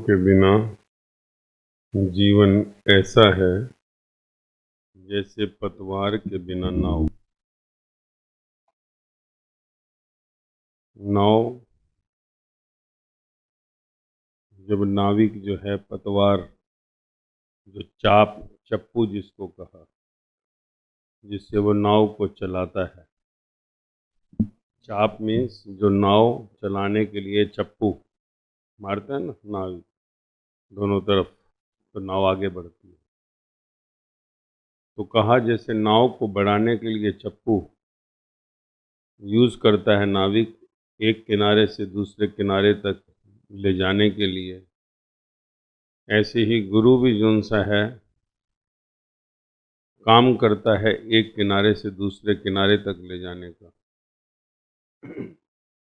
के बिना जीवन ऐसा है जैसे पतवार के बिना नाव। नाव जब नाविक जो है पतवार जो चप्पू जिसको कहा, जिससे वो नाव को चलाता है। चाप मीन्स जो नाव चलाने के लिए चप्पू मारते हैं ना नाविक दोनों तरफ, तो नाव आगे बढ़ती है। तो कहा जैसे नाव को बढ़ाने के लिए चप्पू यूज़ करता है नाविक एक किनारे से दूसरे किनारे तक ले जाने के लिए, ऐसे ही गुरु भी जोन सा है काम करता है एक किनारे से दूसरे किनारे तक ले जाने का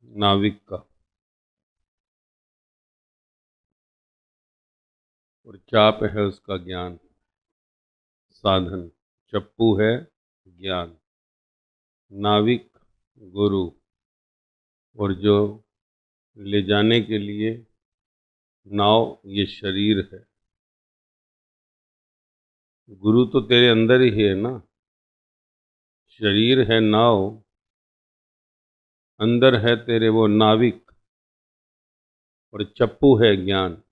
नाविक का। और चाप है उसका ज्ञान साधन, चप्पू है ज्ञान, नाविक गुरु, और जो ले जाने के लिए नाव ये शरीर है। गुरु तो तेरे अंदर ही है ना, शरीर है नाव, अंदर है तेरे वो नाविक, और चप्पू है ज्ञान।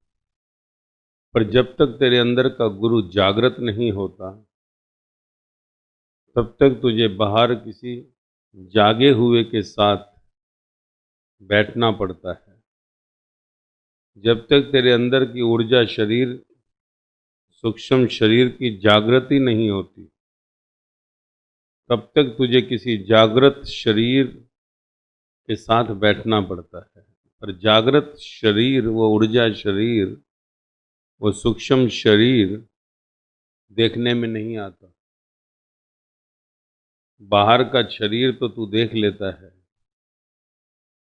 पर जब तक तेरे अंदर का गुरु जागृत नहीं होता तब तक तुझे बाहर किसी जागे हुए के साथ बैठना पड़ता है। जब तक तेरे अंदर की ऊर्जा शरीर, सूक्ष्म शरीर की जागृति नहीं होती तब तक तुझे किसी जागृत शरीर के साथ बैठना पड़ता है। पर जागृत शरीर, वो ऊर्जा शरीर, वो सूक्ष्म शरीर देखने में नहीं आता। बाहर का शरीर तो तू देख लेता है,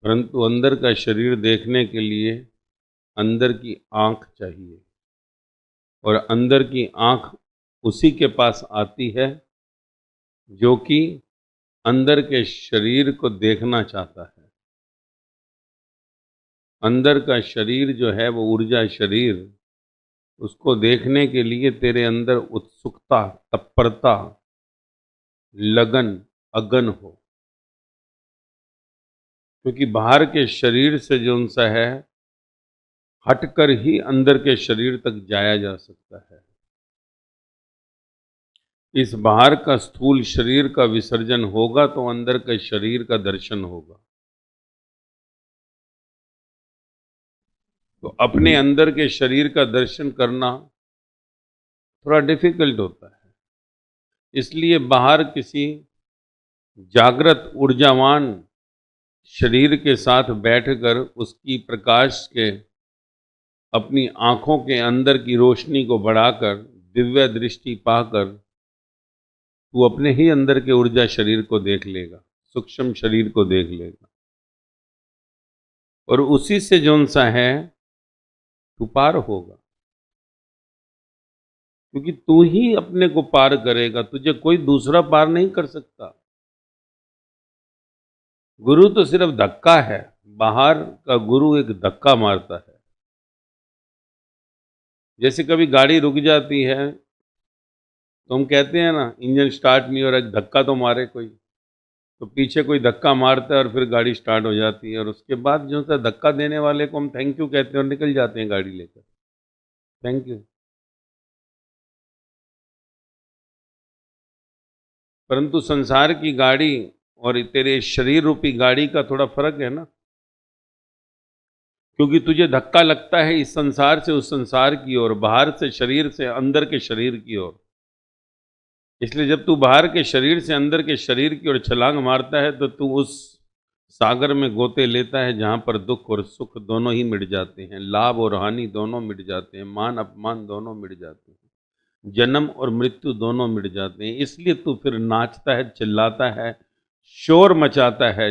परंतु अंदर का शरीर देखने के लिए अंदर की आँख चाहिए, और अंदर की आँख उसी के पास आती है जो कि अंदर के शरीर को देखना चाहता है। अंदर का शरीर जो है वो ऊर्जा शरीर, उसको देखने के लिए तेरे अंदर उत्सुकता, तत्परता, लगन, अगन हो। क्योंकि बाहर के शरीर से जो उनसा है हटकर ही अंदर के शरीर तक जाया जा सकता है। इस बाहर का स्थूल शरीर का विसर्जन होगा तो अंदर के शरीर का दर्शन होगा। तो अपने अंदर के शरीर का दर्शन करना थोड़ा डिफिकल्ट होता है, इसलिए बाहर किसी जागृत ऊर्जावान शरीर के साथ बैठकर उसकी प्रकाश के अपनी आँखों के अंदर की रोशनी को बढ़ाकर दिव्य दृष्टि पाकर तू अपने ही अंदर के ऊर्जा शरीर को देख लेगा, सूक्ष्म शरीर को देख लेगा, और उसी से जौन सा है तू पार होगा। क्योंकि तू ही अपने को पार करेगा, तुझे कोई दूसरा पार नहीं कर सकता। गुरु तो सिर्फ धक्का है, बाहर का गुरु एक धक्का मारता है। जैसे कभी गाड़ी रुक जाती है तो हम कहते हैं ना इंजन स्टार्ट नहीं हो रहा, एक धक्का तो मारे कोई, तो पीछे कोई धक्का मारता है और फिर गाड़ी स्टार्ट हो जाती है। और उसके बाद जो सा धक्का देने वाले को हम थैंक यू कहते हैं और निकल जाते हैं गाड़ी लेकर, थैंक यू। परंतु संसार की गाड़ी और तेरे शरीर रूपी गाड़ी का थोड़ा फर्क है ना, क्योंकि तुझे धक्का लगता है इस संसार से उस संसार की ओर, बाहर से शरीर से अंदर के शरीर की ओर। इसलिए जब तू बाहर के शरीर से अंदर के शरीर की ओर छलांग मारता है तो तू उस सागर में गोते लेता है जहाँ पर दुख और सुख दोनों ही मिट जाते हैं, लाभ और हानि दोनों मिट जाते हैं, मान अपमान दोनों मिट जाते हैं, जन्म और मृत्यु दोनों मिट जाते हैं। इसलिए तू फिर नाचता है, चिल्लाता है, शोर मचाता है,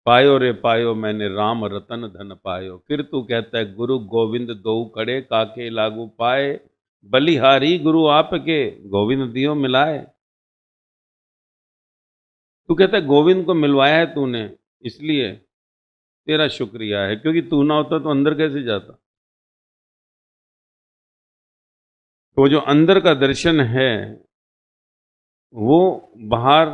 पायो रे पायो मैंने राम रतन धन पायो। फिर तू कहता है गुरु गोविंद दो खड़े काके लागू पाए, बलिहारी गुरु आपके गोविंद दियो मिलाए। तू कहता है गोविंद को मिलवाया है तूने इसलिए, तेरा शुक्रिया है, क्योंकि तू ना होता तो अंदर कैसे जाता। तो जो अंदर का दर्शन है वो बाहर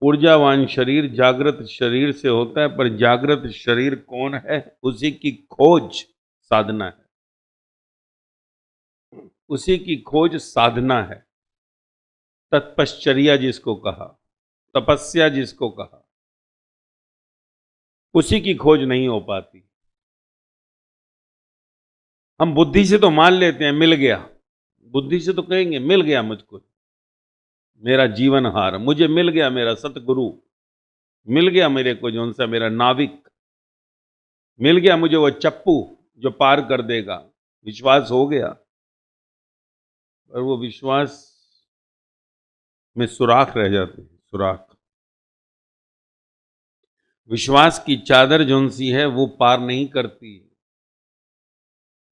ऊर्जावान शरीर, जागृत शरीर से होता है, पर जागृत शरीर कौन है, उसी की खोज साधना है, उसी की खोज साधना है। तत्पश्चर्या जिसको कहा, तपस्या जिसको कहा, उसी की खोज नहीं हो पाती। हम बुद्धि से तो मान लेते हैं मिल गया, बुद्धि से तो कहेंगे मिल गया मुझको, मेरा जीवनहार, मुझे मिल गया मेरा सतगुरु, मिल गया मेरे को जो सा मेरा नाविक, मिल गया मुझे वो चप्पू जो पार कर देगा, विश्वास हो गया। और वो विश्वास में सुराख रह जाते हैं, सुराख। विश्वास की चादर जोन सी है वो पार नहीं करती,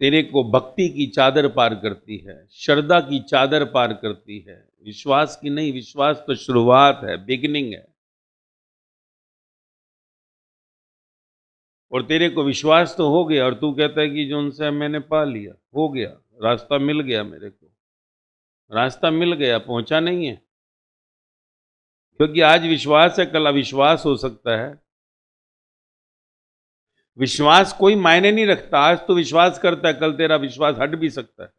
तेरे को भक्ति की चादर पार करती है, श्रद्धा की चादर पार करती है, विश्वास की नहीं। विश्वास तो शुरुआत है, बिगिनिंग है। और तेरे को विश्वास तो हो गया और तू कहता है कि जोन सा मैंने पा लिया, हो गया, रास्ता मिल गया मेरे को। रास्ता मिल गया, पहुंचा नहीं है, क्योंकि आज विश्वास है, कल अविश्वास हो सकता है। विश्वास कोई मायने नहीं रखता, आज तो विश्वास करता है, कल तेरा विश्वास हट भी सकता है।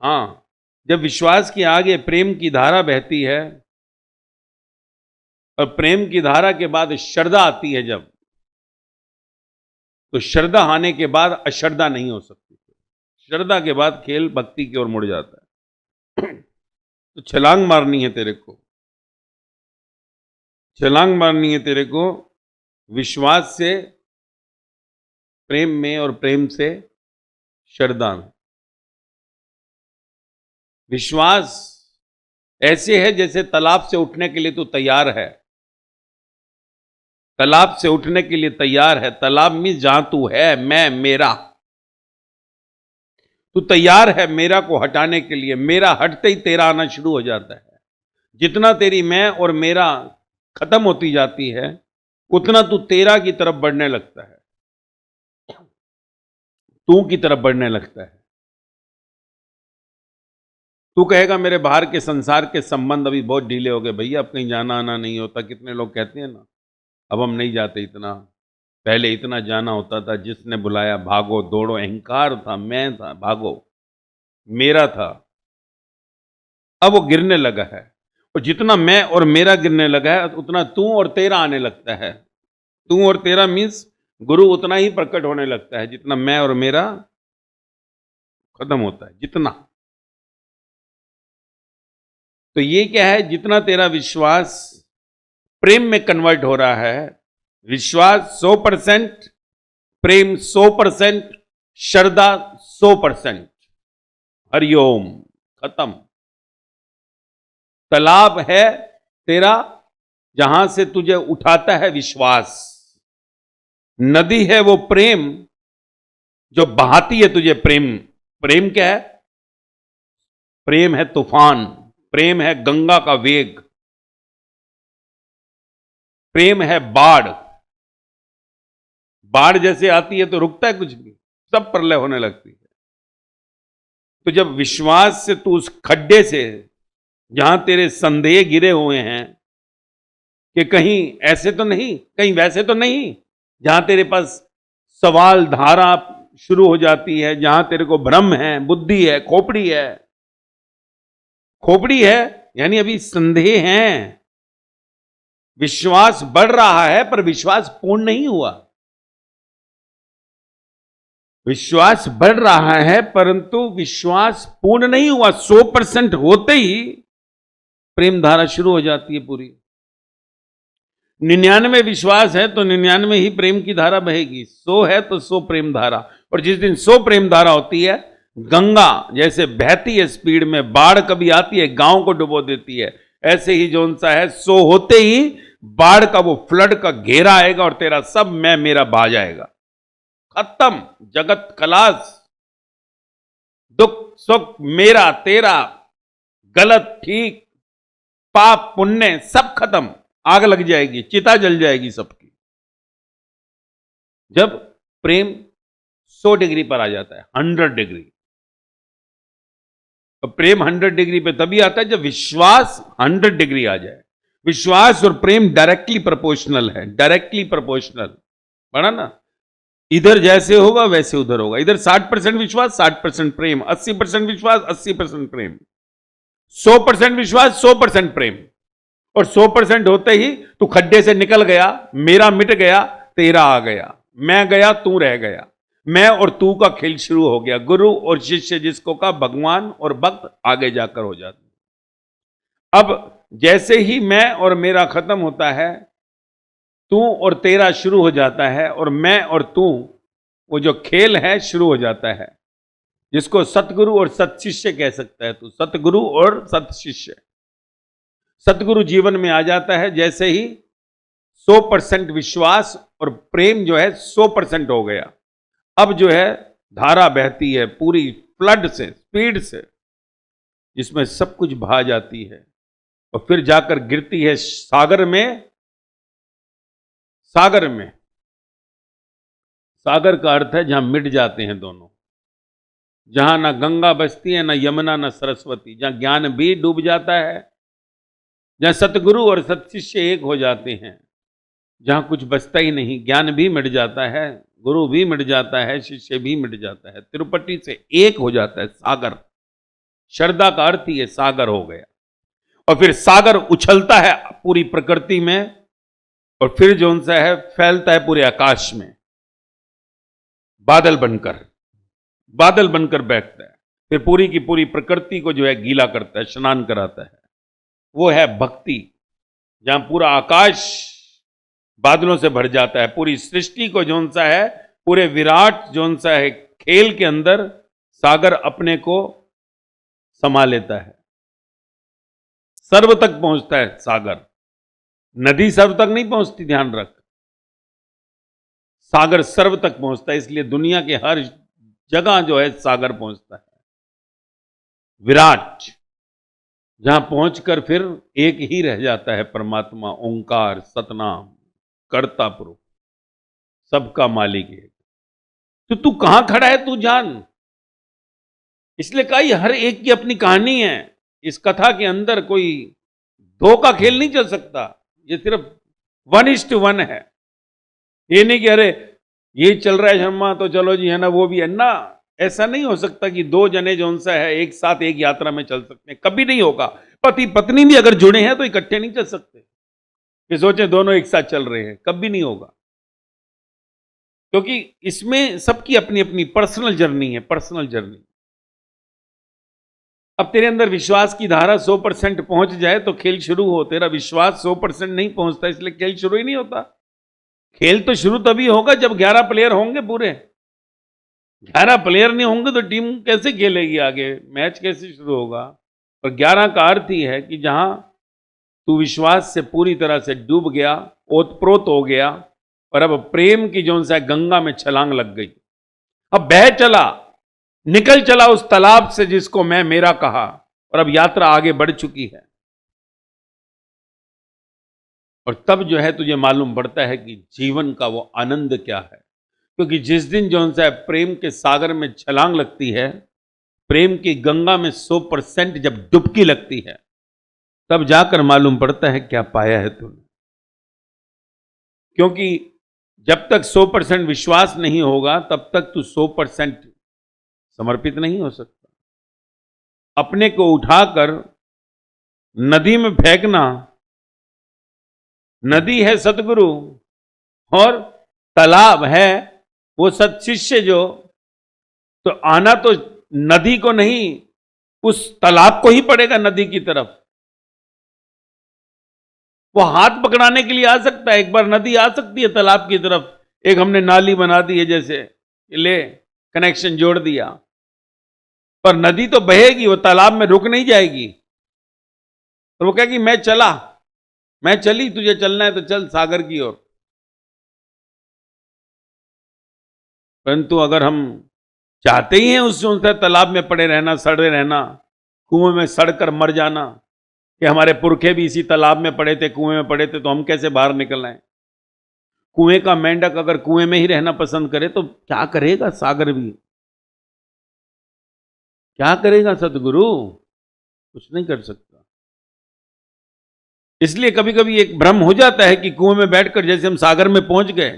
हाँ, जब विश्वास के आगे प्रेम की धारा बहती है और प्रेम की धारा के बाद श्रद्धा आती है जब, तो श्रद्धा आने के बाद अश्रद्धा नहीं हो सकती। श्रद्धा के बाद खेल भक्ति की ओर मुड़ जाता है। तो छलांग मारनी है तेरे को, छलांग मारनी है तेरे को विश्वास से प्रेम में और प्रेम से श्रद्धा में। विश्वास ऐसे है जैसे तालाब से उठने के लिए तू तैयार है, तालाब से उठने के लिए तैयार है। तालाब में जहां तू है, मैं, मेरा, तू तैयार है मेरा को हटाने के लिए। मेरा हटते ही तेरा आना शुरू हो जाता है। जितना तेरी मैं और मेरा खत्म होती जाती है, उतना तू तेरा की तरफ बढ़ने लगता है, तू की तरफ बढ़ने लगता है। तू कहेगा मेरे बाहर के संसार के संबंध अभी बहुत ढीले हो गए भैया, अब कहीं जाना आना नहीं होता। कितने लोग कहते हैं ना, अब हम नहीं जाते इतना, पहले इतना जाना होता था, जिसने बुलाया भागो दौड़ो, अहंकार था, मैं था, भागो, मेरा था। अब वो गिरने लगा है, और जितना मैं और मेरा गिरने लगा है, उतना तू और तेरा आने लगता है। तू और तेरा मीन्स गुरु उतना ही प्रकट होने लगता है जितना मैं और मेरा खत्म होता है, जितना। तो ये क्या है, जितना तेरा विश्वास प्रेम में कन्वर्ट हो रहा है, विश्वास 100%, प्रेम 100%, श्रद्धा 100%, हरिओम, खत्म। तालाब है तेरा जहां से तुझे उठाता है विश्वास, नदी है वो प्रेम जो बहाती है तुझे प्रेम। प्रेम क्या है? प्रेम है तूफान, प्रेम है गंगा का वेग, प्रेम है बाढ़। बाढ़ जैसे आती है तो रुकता है कुछ नहीं, सब प्रलय होने लगती है। तो जब विश्वास से तू उस खड्डे से, जहां तेरे संदेह गिरे हुए हैं कि कहीं ऐसे तो नहीं, कहीं वैसे तो नहीं, जहां तेरे पास सवाल धारा शुरू हो जाती है, जहां तेरे को भ्रम है, बुद्धि है, खोपड़ी है, खोपड़ी है यानी अभी संदेह है। विश्वास बढ़ रहा है पर विश्वास पूर्ण नहीं हुआ। विश्वास बढ़ रहा है परंतु विश्वास पूर्ण नहीं हुआ। 100% होते ही प्रेम धारा शुरू हो जाती है पूरी। 99 विश्वास है तो 99 ही प्रेम की धारा बहेगी। 100 है तो 100 प्रेम धारा। और जिस दिन 100 प्रेम धारा होती है, गंगा जैसे बहती है स्पीड में, बाढ़ कभी आती है गांव को डुबो देती है, ऐसे ही जोन सा है 100 होते ही बाढ़ का वो फ्लड का घेरा आएगा और तेरा सब मैं मेरा बहा जाएगा। खत्म, जगत खलास। दुख सुख मेरा तेरा, गलत ठीक, पाप पुण्य सब खत्म। आग लग जाएगी, चिता जल जाएगी सबकी। जब प्रेम 100 डिग्री पर आ जाता है, 100 डिग्री। तो प्रेम 100 डिग्री पे तभी आता है जब विश्वास 100 डिग्री आ जाए। विश्वास और प्रेम डायरेक्टली प्रोपोर्शनल है, डायरेक्टली प्रोपोर्शनल। पढ़ा ना, इधर जैसे होगा वैसे उधर होगा। इधर 60% विश्वास 60% प्रेम, 80% विश्वास 80% प्रेम, 100% विश्वास 100% प्रेम। और 100% होते ही तू खड्डे से निकल गया, मेरा मिट गया, तेरा आ गया, मैं गया तू रह गया, मैं और तू का खेल शुरू हो गया। गुरु और शिष्य जिसको का भगवान और भक्त आगे जाकर हो जाते। अब जैसे ही मैं और मेरा खत्म होता है, तू और तेरा शुरू हो जाता है, और मैं और तू, वो जो खेल है शुरू हो जाता है, जिसको सतगुरु और सतशिष्य कह सकता है। तू सतगुरु और सतशिष्य, सतगुरु जीवन में आ जाता है जैसे ही 100% विश्वास और प्रेम जो है 100% हो गया। अब जो है धारा बहती है पूरी फ्लड से, स्पीड से, जिसमें सब कुछ बहा जाती है और फिर जाकर गिरती है सागर में। सागर में, सागर का अर्थ है जहां मिट जाते हैं दोनों, जहां ना गंगा बसती है, ना यमुना, ना सरस्वती, जहां ज्ञान भी डूब जाता है, जहां सतगुरु और सतशिष्य एक हो जाते हैं, जहां कुछ बचता ही नहीं, ज्ञान भी मिट जाता है, गुरु भी मिट जाता है, शिष्य भी मिट जाता है, तिरुपति से एक हो जाता है सागर। श्रद्धा का अर्थ ही है सागर हो गया। और फिर सागर उछलता है पूरी प्रकृति में, और फिर जो सा है फैलता है पूरे आकाश में, बादल बनकर, बादल बनकर बैठता है, फिर पूरी की पूरी प्रकृति को जो है गीला करता है, स्नान कराता है। वो है भक्ति, जहां पूरा आकाश बादलों से भर जाता है, पूरी सृष्टि को जोन सा है, पूरे विराट जोन सा है खेल के अंदर सागर अपने को समा लेता है। सर्व तक पहुंचता है सागर, नदी सर्व तक नहीं पहुंचती, ध्यान रख, सागर सर्व तक पहुंचता है। इसलिए दुनिया के हर जगह जो है सागर पहुंचता है। विराट, जहां पहुंचकर फिर एक ही रह जाता है परमात्मा, ओंकार, सतनाम, कर्ता पुरुष, सबका मालिक है। तो तू कहां खड़ा है तू जान। इसलिए कहा हर एक की अपनी कहानी है। इस कथा के अंदर कोई दो का खेल नहीं चल सकता, ये सिर्फ 1:1 है। ये नहीं कि अरे ये चल रहा है शर्मा तो चलो जी है ना, वो भी है ना, ऐसा नहीं हो सकता कि दो जने जो सा है एक साथ एक यात्रा में चल सकते हैं, कभी नहीं होगा। पति पत्नी भी अगर जुड़े हैं तो इकट्ठे नहीं चल सकते कि सोचे दोनों एक साथ चल रहे हैं, कभी नहीं होगा। क्योंकि इसमें सबकी अपनी अपनी पर्सनल जर्नी है, पर्सनल जर्नी। अब तेरे अंदर विश्वास की धारा 100% पहुंच जाए तो खेल शुरू हो। तेरा विश्वास 100% नहीं पहुंचता, इसलिए खेल शुरू ही नहीं होता। खेल तो शुरू तभी होगा जब 11 प्लेयर होंगे पूरे। 11 प्लेयर नहीं होंगे तो टीम कैसे खेलेगी आगे, मैच कैसे शुरू होगा। और 11 का अर्थ ही है कि जहां तू विश्वास से पूरी तरह से डूब गया, ओतप्रोत हो गया, और अब प्रेम की जो सा गंगा में छलांग लग गई। अब बह चला, निकल चला उस तालाब से जिसको मैं मेरा कहा, और अब यात्रा आगे बढ़ चुकी है। और तब जो है तुझे मालूम पड़ता है कि जीवन का वो आनंद क्या है। क्योंकि जिस दिन जो सा प्रेम के सागर में छलांग लगती है, प्रेम की गंगा में 100% जब डुबकी लगती है, तब जाकर मालूम पड़ता है क्या पाया है तूने। क्योंकि जब तक 100% विश्वास नहीं होगा तब तक तू 100% समर्पित नहीं हो सकता। अपने को उठाकर नदी में फेंकना, नदी है सतगुरु और तालाब है वो सतशिष्य जो, तो आना तो नदी को नहीं उस तालाब को ही पड़ेगा, नदी की तरफ। वो हाथ पकड़ाने के लिए आ सकता है, एक बार नदी आ सकती है तालाब की तरफ, एक हमने नाली बना दी है जैसे, ले कनेक्शन जोड़ दिया, पर नदी तो बहेगी, वो तालाब में रुक नहीं जाएगी। और वो कहेगी मैं चला, मैं चली, तुझे चलना है तो चल सागर की ओर। परंतु अगर हम चाहते ही हैं उस तालाब में पड़े रहना, सड़े रहना, कुएं में सड़कर मर जाना, कि हमारे पुरखे भी इसी तालाब में पड़े थे, कुएं में पड़े थे, तो हम कैसे बाहर निकल आए। कुएं का मेंढक अगर कुएं में ही रहना पसंद करे तो क्या करेगा सागर भी, क्या करेगा सतगुरु, कुछ नहीं कर सकता। इसलिए कभी कभी एक भ्रम हो जाता है कि कुएं में बैठकर जैसे हम सागर में पहुंच गए,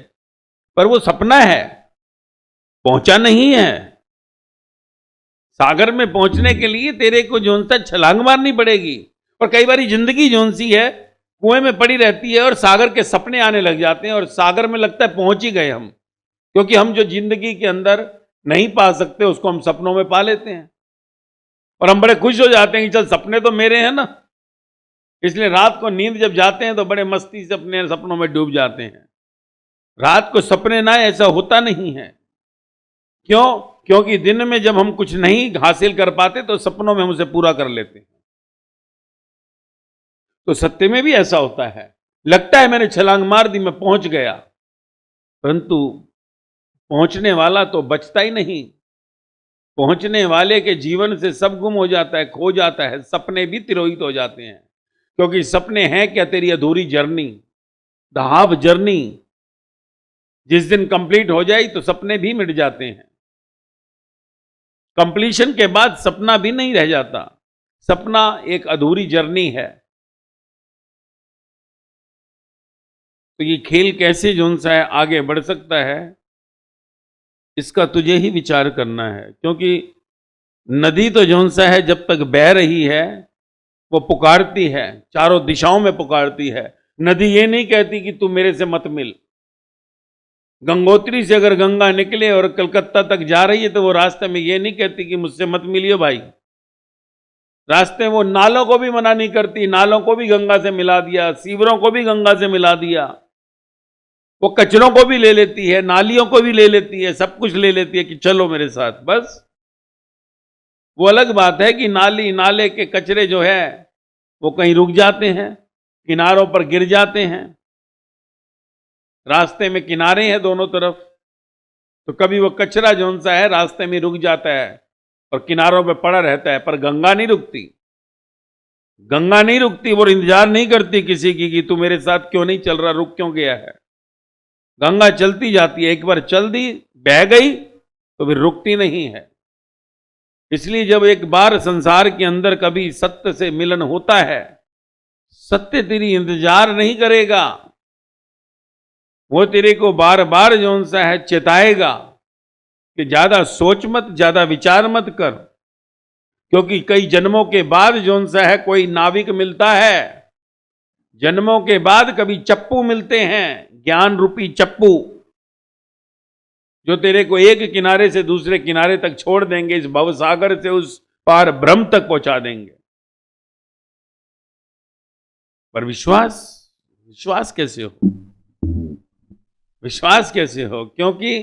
पर वो सपना है, पहुंचा नहीं है। सागर में पहुंचने के लिए तेरे को जोन सा छलांग मारनी पड़ेगी। और कई बार जिंदगी जोन सी है कुएं में पड़ी रहती है और सागर के सपने आने लग जाते हैं और सागर में लगता है पहुंच ही गए हम, क्योंकि हम जो जिंदगी के अंदर नहीं पा सकते उसको हम सपनों में पा लेते हैं और हम बड़े खुश हो जाते हैं कि चल सपने तो मेरे हैं ना। इसलिए रात को नींद जब जाते हैं तो बड़े मस्ती से अपने सपनों में डूब जाते हैं। रात को सपने ना, ऐसा होता नहीं है। क्यों? क्योंकि दिन में जब हम कुछ नहीं हासिल कर पाते तो सपनों में हम उसे पूरा कर लेते हैं। तो सत्य में भी ऐसा होता है, लगता है मैंने छलांग मार दी, मैं पहुंच गया, परंतु पहुंचने वाला तो बचता ही नहीं। पहुंचने वाले के जीवन से सब गुम हो जाता है, खो जाता है, सपने भी तिरोहित हो जाते हैं। क्योंकि सपने हैं क्या, तेरी अधूरी जर्नी, द हाफ जर्नी। जिस दिन कंप्लीट हो जाए तो सपने भी मिट जाते हैं। कंप्लीशन के बाद सपना भी नहीं रह जाता, सपना एक अधूरी जर्नी है। तो ये खेल कैसे जोन सा है आगे बढ़ सकता है, इसका तुझे ही विचार करना है। क्योंकि नदी तो जोन सा है जब तक बह रही है वो पुकारती है, चारों दिशाओं में पुकारती है। नदी ये नहीं कहती कि तू मेरे से मत मिल। गंगोत्री से अगर गंगा निकले और कलकत्ता तक जा रही है तो वो रास्ते में ये नहीं कहती कि मुझसे मत मिलियो भाई। रास्ते में वो नालों को भी मना नहीं करती, नालों को भी गंगा से मिला दिया, सीवरों को भी गंगा से मिला दिया, वो कचरों को भी ले लेती है, नालियों को भी ले लेती है, सब कुछ ले लेती है कि चलो मेरे साथ। बस वो अलग बात है कि नाली नाले के कचरे जो है वो कहीं रुक जाते हैं, किनारों पर गिर जाते हैं। रास्ते में किनारे हैं दोनों तरफ, तो कभी वो कचरा जौन सा है रास्ते में रुक जाता है और किनारों पे पड़ा रहता है। पर गंगा नहीं रुकती, गंगा नहीं रुकती, वो इंतजार नहीं करती किसी की कि तू मेरे साथ क्यों नहीं चल रहा, रुक क्यों गया है। गंगा चलती जाती है, एक बार चल दी, बह गई तो फिर रुकती नहीं है। इसलिए जब एक बार संसार के अंदर कभी सत्य से मिलन होता है, सत्य तेरी इंतजार नहीं करेगा, वो तेरे को बार बार जौन सा है चेताएगा कि ज्यादा सोच मत, ज्यादा विचार मत कर। क्योंकि कई जन्मों के बाद जौन सा है कोई नाविक मिलता है, जन्मों के बाद कभी चप्पू मिलते हैं, ज्ञान रूपी चप्पू, जो तेरे को एक किनारे से दूसरे किनारे तक छोड़ देंगे, इस भवसागर से उस पार ब्रह्म तक पहुंचा देंगे। पर विश्वास, विश्वास कैसे हो, विश्वास कैसे हो? क्योंकि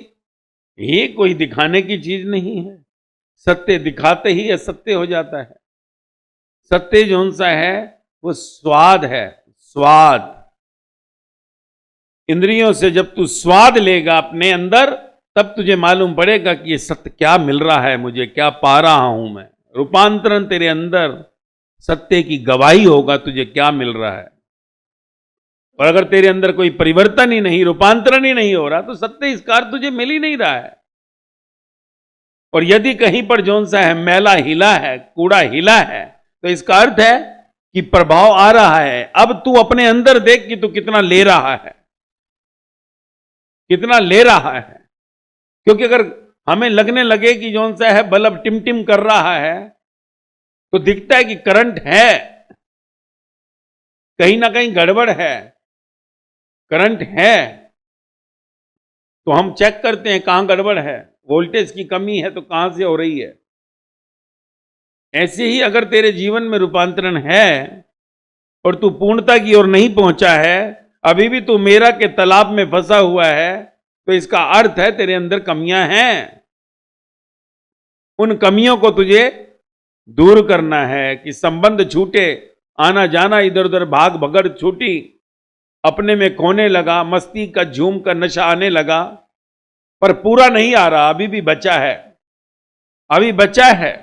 ये कोई दिखाने की चीज नहीं है। सत्य दिखाते ही असत्य हो जाता है। सत्य जौन सा है वो स्वाद है, स्वाद। इंद्रियों से जब तू स्वाद लेगा अपने अंदर, तब तुझे मालूम पड़ेगा कि ये सत्य क्या मिल रहा है मुझे, क्या पा रहा हूं मैं। रूपांतरण तेरे अंदर सत्य की गवाही होगा तुझे क्या मिल रहा है। और अगर तेरे अंदर कोई परिवर्तन ही नहीं, रूपांतरण ही नहीं हो रहा, तो सत्य इसका अर्थ तुझे मिल ही नहीं रहा है। और यदि कहीं पर जौन सा है मैला हिला है, कूड़ा हिला है, तो इसका अर्थ है कि प्रभाव आ रहा है। अब तू अपने अंदर देख कि तू कितना ले रहा है, कितना ले रहा है। क्योंकि अगर हमें लगने लगे कि जौन सा है बल्ब टिमटिम कर रहा है, तो दिखता है कि करंट है, कहीं ना कहीं गड़बड़ है, करंट है, तो हम चेक करते हैं कहां गड़बड़ है, वोल्टेज की कमी है तो कहां से हो रही है। ऐसे ही अगर तेरे जीवन में रूपांतरण है और तू पूर्णता की ओर नहीं पहुंचा है, अभी भी तू मेरा के तालाब में फंसा हुआ है, तो इसका अर्थ है तेरे अंदर कमियां हैं। उन कमियों को तुझे दूर करना है कि संबंध छूटे, आना जाना इधर उधर भाग भगड़ छूटी, अपने में खोने लगा, मस्ती का झूम का नशा आने लगा, पर पूरा नहीं आ रहा, अभी भी बचा है, अभी बचा है।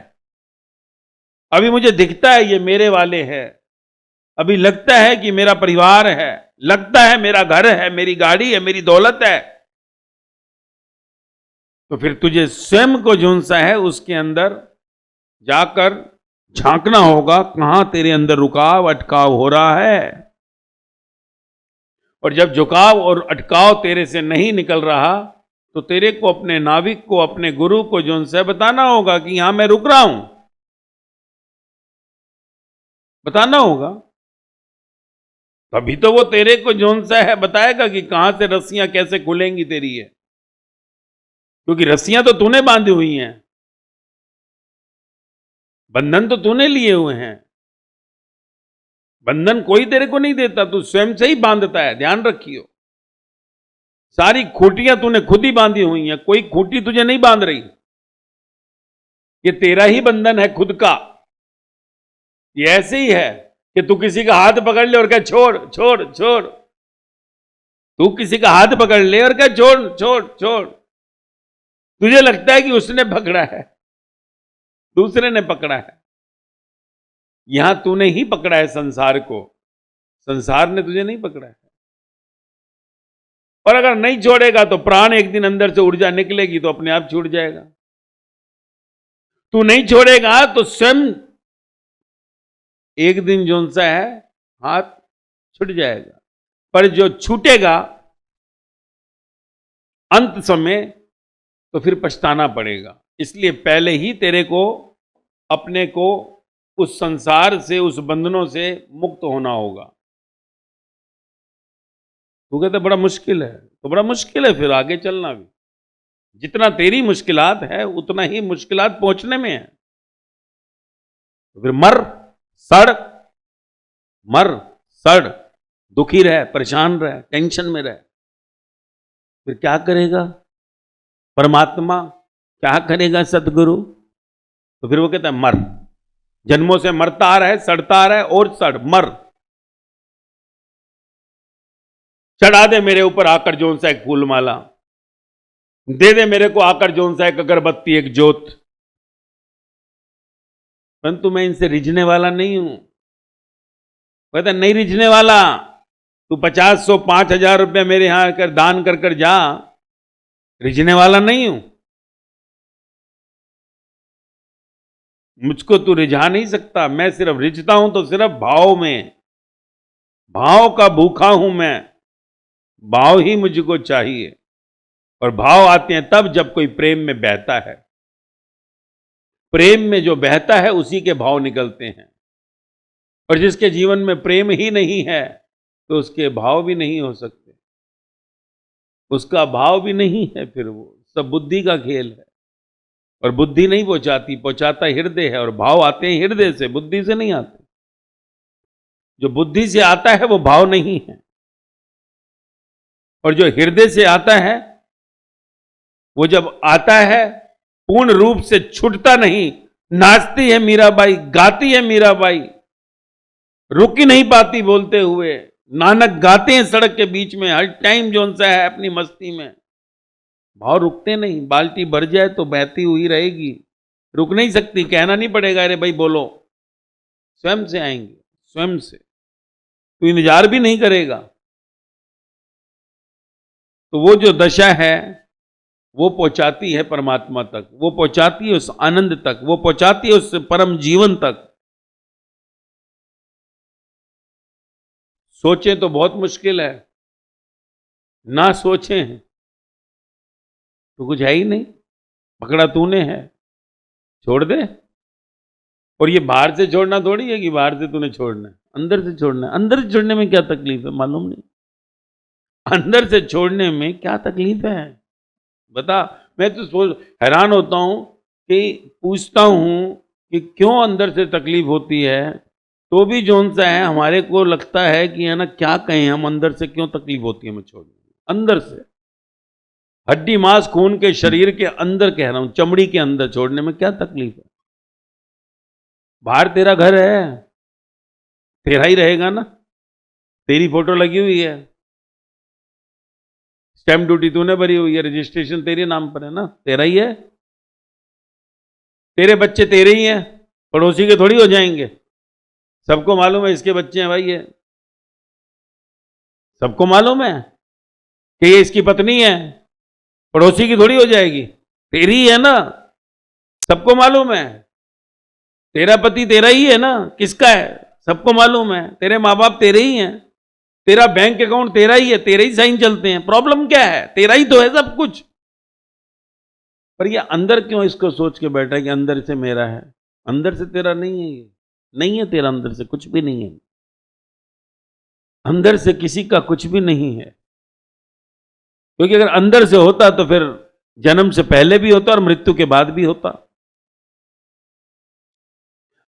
अभी मुझे दिखता है ये मेरे वाले हैं, अभी लगता है कि मेरा परिवार है, लगता है मेरा घर है, मेरी गाड़ी है, मेरी दौलत है, तो फिर तुझे स्वयं को जोन सा है उसके अंदर जाकर झांकना होगा, कहां तेरे अंदर रुकाव अटकाव हो रहा है। और जब झुकाव और अटकाव तेरे से नहीं निकल रहा तो तेरे को अपने नाविक को, अपने गुरु को जोन से बताना होगा कि यहां मैं रुक रहा हूं, बताना होगा। तभी तो वो तेरे को जोन सा है बताएगा कि कहां से रस्सियां कैसे खुलेंगी तेरी है, क्योंकि रस्सियां तो तूने बांधी हुई हैं, बंधन तो तूने लिए हुए हैं। बंधन कोई तेरे को नहीं देता, तू स्वयं से ही बांधता है, ध्यान रखियो। सारी खूंटियां तूने खुद ही बांधी हुई हैं, कोई खूंटी तुझे नहीं बांध रही। ये तेरा ही बंधन है खुद का। ये ऐसे ही है कि तू किसी का हाथ पकड़ ले और कह छोड़ छोड़ छोड़, तू किसी का हाथ पकड़ ले और कह छोड़ छोड़ छोड़, तुझे लगता है कि उसने पकड़ा है, दूसरे ने पकड़ा है। यहां तूने ही पकड़ा है संसार को, संसार ने तुझे नहीं पकड़ा है। और अगर नहीं छोड़ेगा तो प्राण एक दिन अंदर से ऊर्जा निकलेगी तो अपने आप छूट जाएगा। तू नहीं छोड़ेगा तो स्वयं एक दिन जोन सा है हाथ छूट जाएगा। पर जो छूटेगा अंत समय तो फिर पछताना पड़ेगा। इसलिए पहले ही तेरे को अपने को उस संसार से, उस बंधनों से मुक्त होना होगा। तू कहते बड़ा मुश्किल है, तो बड़ा मुश्किल है फिर आगे चलना भी। जितना तेरी मुश्किलात है उतना ही मुश्किलात पहुंचने में है। तो फिर मर सड़ दुखी रहे, परेशान रहे, टेंशन में रहे, फिर क्या करेगा परमात्मा, क्या करेगा सदगुरु? तो फिर वो कहता है मर, जन्मों से मरता आ रहा है, सड़ता आ रहा है और सड़ मर, चढ़ा दे मेरे ऊपर आकर जोन सा एक फूल माला, दे दे मेरे को आकर जोन सा एक अगरबत्ती, एक जोत। परंतु मैं इनसे रिझने वाला नहीं हूं। कहता नहीं रिझने वाला, तू 50, 100, 5,000 रुपया मेरे यहां कर दान कर कर जा, रिझने वाला नहीं हूं। मुझको तू रिझा नहीं सकता। मैं सिर्फ रिझता हूं तो सिर्फ भाव में, भाव का भूखा हूं मैं, भाव ही मुझको चाहिए। और भाव आते हैं तब जब कोई प्रेम में बहता है। प्रेम में जो बहता है उसी के भाव निकलते हैं। और जिसके जीवन में प्रेम ही नहीं है तो उसके भाव भी नहीं हो सकते, उसका भाव भी नहीं है। फिर वो सब बुद्धि का खेल है। और बुद्धि नहीं पहुंचाती, पहुंचाता हृदय है। और भाव आते हैं हृदय से, बुद्धि से नहीं आते। जो बुद्धि से आता है वो भाव नहीं है, और जो हृदय से आता है वो जब आता है पूर्ण रूप से छूटता नहीं। नाचती है मीराबाई, गाती है मीराबाई, रुक ही नहीं पाती बोलते हुए। नानक गाते हैं सड़क के बीच में हर टाइम जोन सा है अपनी मस्ती में। भाव रुकते नहीं, बाल्टी भर जाए तो बहती हुई रहेगी, रुक नहीं सकती। कहना नहीं पड़ेगा अरे भाई बोलो, स्वयं से आएंगे, स्वयं से। तो इंतजार भी नहीं करेगा। तो वो जो दशा है वो पहुंचाती है परमात्मा तक, वो पहुंचाती है उस आनंद तक, वो पहुंचाती है उस परम जीवन तक। सोचें तो बहुत मुश्किल है, ना सोचें तो कुछ है ही नहीं। पकड़ा तूने है, छोड़ दे। और ये बाहर से छोड़ना थोड़ी है कि बाहर से तूने छोड़ना है, अंदर से छोड़ना है। अंदर से छोड़ने में क्या तकलीफ है मालूम नहीं, अंदर से छोड़ने में क्या तकलीफ है बता। मैं तो हैरान होता हूं कि पूछता हूं कि क्यों अंदर से तकलीफ होती है, तो भी जोन सा है हमारे को लगता है कि है ना, क्या कहें हम, अंदर से क्यों तकलीफ होती है हमें छोड़ने में। अंदर से हड्डी मांस खून के शरीर के अंदर कह रहा हूं, चमड़ी के अंदर छोड़ने में क्या तकलीफ है। बाहर तेरा घर है, तेरा ही रहेगा ना, तेरी फोटो लगी हुई है, स्टैम्प ड्यूटी तूने भरी हुई है, रजिस्ट्रेशन तेरे नाम पर है ना, तेरा ही है। तेरे बच्चे तेरे ही हैं, पड़ोसी के थोड़ी हो जाएंगे। सबको मालूम है इसके बच्चे हैं भाई, ये सबको मालूम है कि ये इसकी पत्नी है, पड़ोसी की थोड़ी हो जाएगी, तेरी ही है ना, सबको मालूम है। तेरा पति तेरा ही है ना, किसका है सबको मालूम है। तेरे माँ बाप तेरे ही हैं, तेरा बैंक अकाउंट तेरा ही है, तेरे ही साइन चलते हैं, प्रॉब्लम क्या है, तेरा ही तो है सब कुछ। पर ये अंदर क्यों इसको सोच के बैठा है कि अंदर से मेरा है? अंदर से तेरा नहीं है, ये नहीं है तेरा, अंदर से कुछ भी नहीं है, अंदर से किसी का कुछ भी नहीं है। क्योंकि अगर अंदर से होता तो फिर जन्म से पहले भी होता और मृत्यु के बाद भी होता।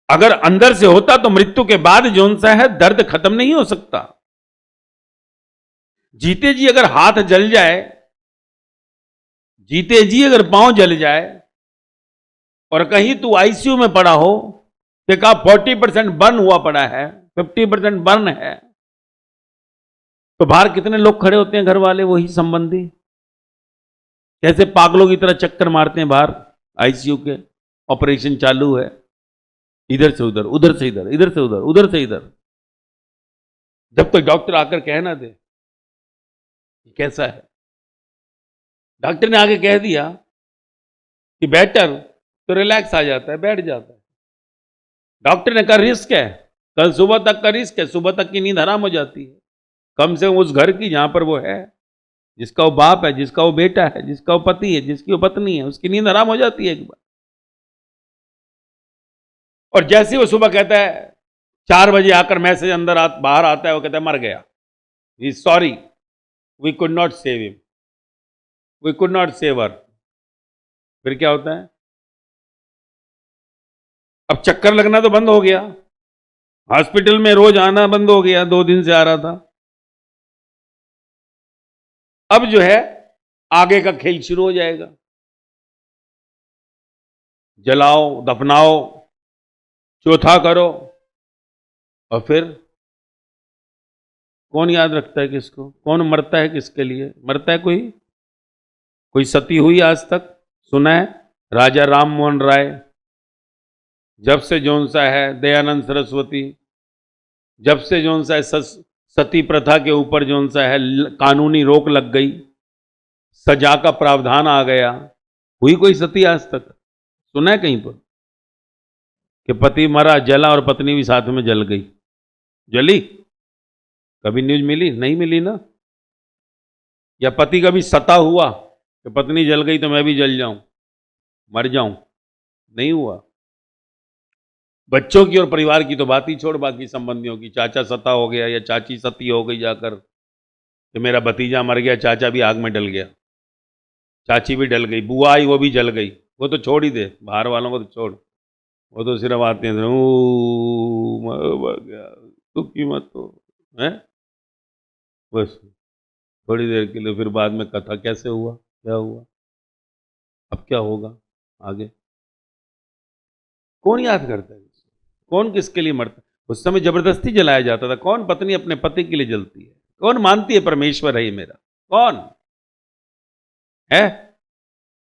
अगर अंदर से होता तो मृत्यु के बाद जोन सा है दर्द खत्म नहीं हो सकता। जीते जी अगर हाथ जल जाए, जीते जी अगर पांव जल जाए और कहीं तू आईसीयू में पड़ा हो, कि कहा 40% बर्न हुआ पड़ा है, 50% बर्न है, तो बाहर कितने लोग खड़े होते हैं, घर वाले, वही संबंधी, कैसे पागलों की तरह चक्कर मारते हैं बाहर आईसीयू के, ऑपरेशन चालू है, इधर से उधर, उधर से इधर, इधर से उधर, उधर से इधर, जब तक डॉक्टर आकर कह ना दे कैसा है। डॉक्टर ने आगे कह दिया कि बेटर, तो रिलैक्स आ जाता है, बैठ जाता है। डॉक्टर ने कहा रिस्क है, कल सुबह तक का रिस्क है, सुबह तक की नींद हराम हो जाती है, कम से कम उस घर की जहां पर वो है, जिसका वो बाप है, जिसका वो बेटा है, जिसका वो पति है, जिसकी वो पत्नी है, उसकी नींद हराम हो जाती है एक बार। और जैसे वो सुबह कहता है 4 बजे आकर मैसेज अंदर बाहर आता है, वो कहता है मर गया, ही sorry, we could not save him, we could not save her. फिर क्या होता है? अब चक्कर लगना तो बंद हो गया, हॉस्पिटल में रोज आना बंद हो गया, 2 दिन से आ रहा था। अब जो है आगे का खेल शुरू हो जाएगा, जलाओ, दफनाओ, चौथा करो, और फिर कौन याद रखता है किसको? कौन मरता है किसके लिए? मरता है कोई? कोई सती हुई आज तक सुना है? राजा राम मोहन राय, जब से जौन सा है दयानंद सरस्वती, जब से जौन सा है सती प्रथा के ऊपर जौन सा है कानूनी रोक लग गई, सजा का प्रावधान आ गया, हुई कोई सती आज तक? सुना है कहीं पर कि पति मरा, जला और पत्नी भी साथ में जल गई? जली? कभी न्यूज मिली? नहीं मिली ना। या पति कभी सता हुआ कि पत्नी जल गई तो मैं भी जल जाऊं, मर जाऊं? नहीं हुआ। बच्चों की और परिवार की तो बात ही छोड़, बाकी संबंधियों की, चाचा सता हो गया या चाची सती हो गई जाकर कि मेरा भतीजा मर गया, चाचा भी आग में डल गया, चाची भी डल गई, बुआ आई वो भी जल गई, वो तो छोड़ ही दे, बाहर वालों को तो छोड़, वो तो सिर्फ आते हैं दुखी मत हो, है बस थोड़ी देर के लिए, फिर बाद में कथा कैसे हुआ, क्या हुआ, अब क्या होगा आगे, कौन याद करता है? कौन किसके लिए मरता? उस समय जबरदस्ती जलाया जाता था। कौन पत्नी अपने पति के लिए जलती है? कौन मानती है परमेश्वर है ये मेरा? कौन है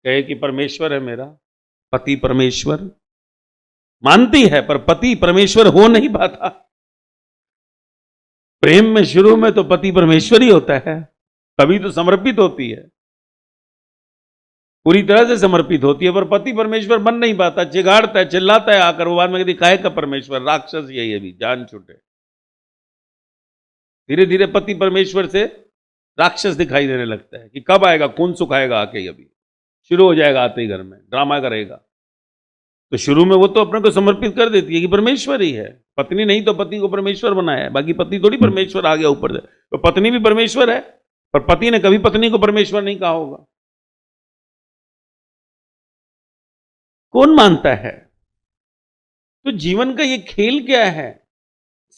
कहे कि परमेश्वर है मेरा, पति परमेश्वर? मानती है, पर पति परमेश्वर हो नहीं पाता। प्रेम में शुरू में तो पति परमेश्वर ही होता है, तभी तो समर्पित होती है, पूरी तरह से समर्पित होती है, पर पति परमेश्वर बन नहीं पाता, चिगाड़ता है, चिल्लाता है आकर, वो बाद में कहती काहे का परमेश्वर, राक्षस यही अभी जान छूटे। धीरे धीरे पति परमेश्वर से राक्षस दिखाई देने लगता है कि कब आएगा, कौन सुखाएगा आके, अभी शुरू हो जाएगा आते ही घर में ड्रामा करेगा। तो शुरू में वो तो अपने को समर्पित कर देती है कि परमेश्वर ही है, पत्नी नहीं तो पति को परमेश्वर बनाया है, बाकी पति थोड़ी परमेश्वर आ गया ऊपर से, तो पत्नी भी परमेश्वर है, पर पति ने कभी पत्नी को परमेश्वर नहीं कहा होगा। कौन मानता है? तो जीवन का ये खेल क्या है?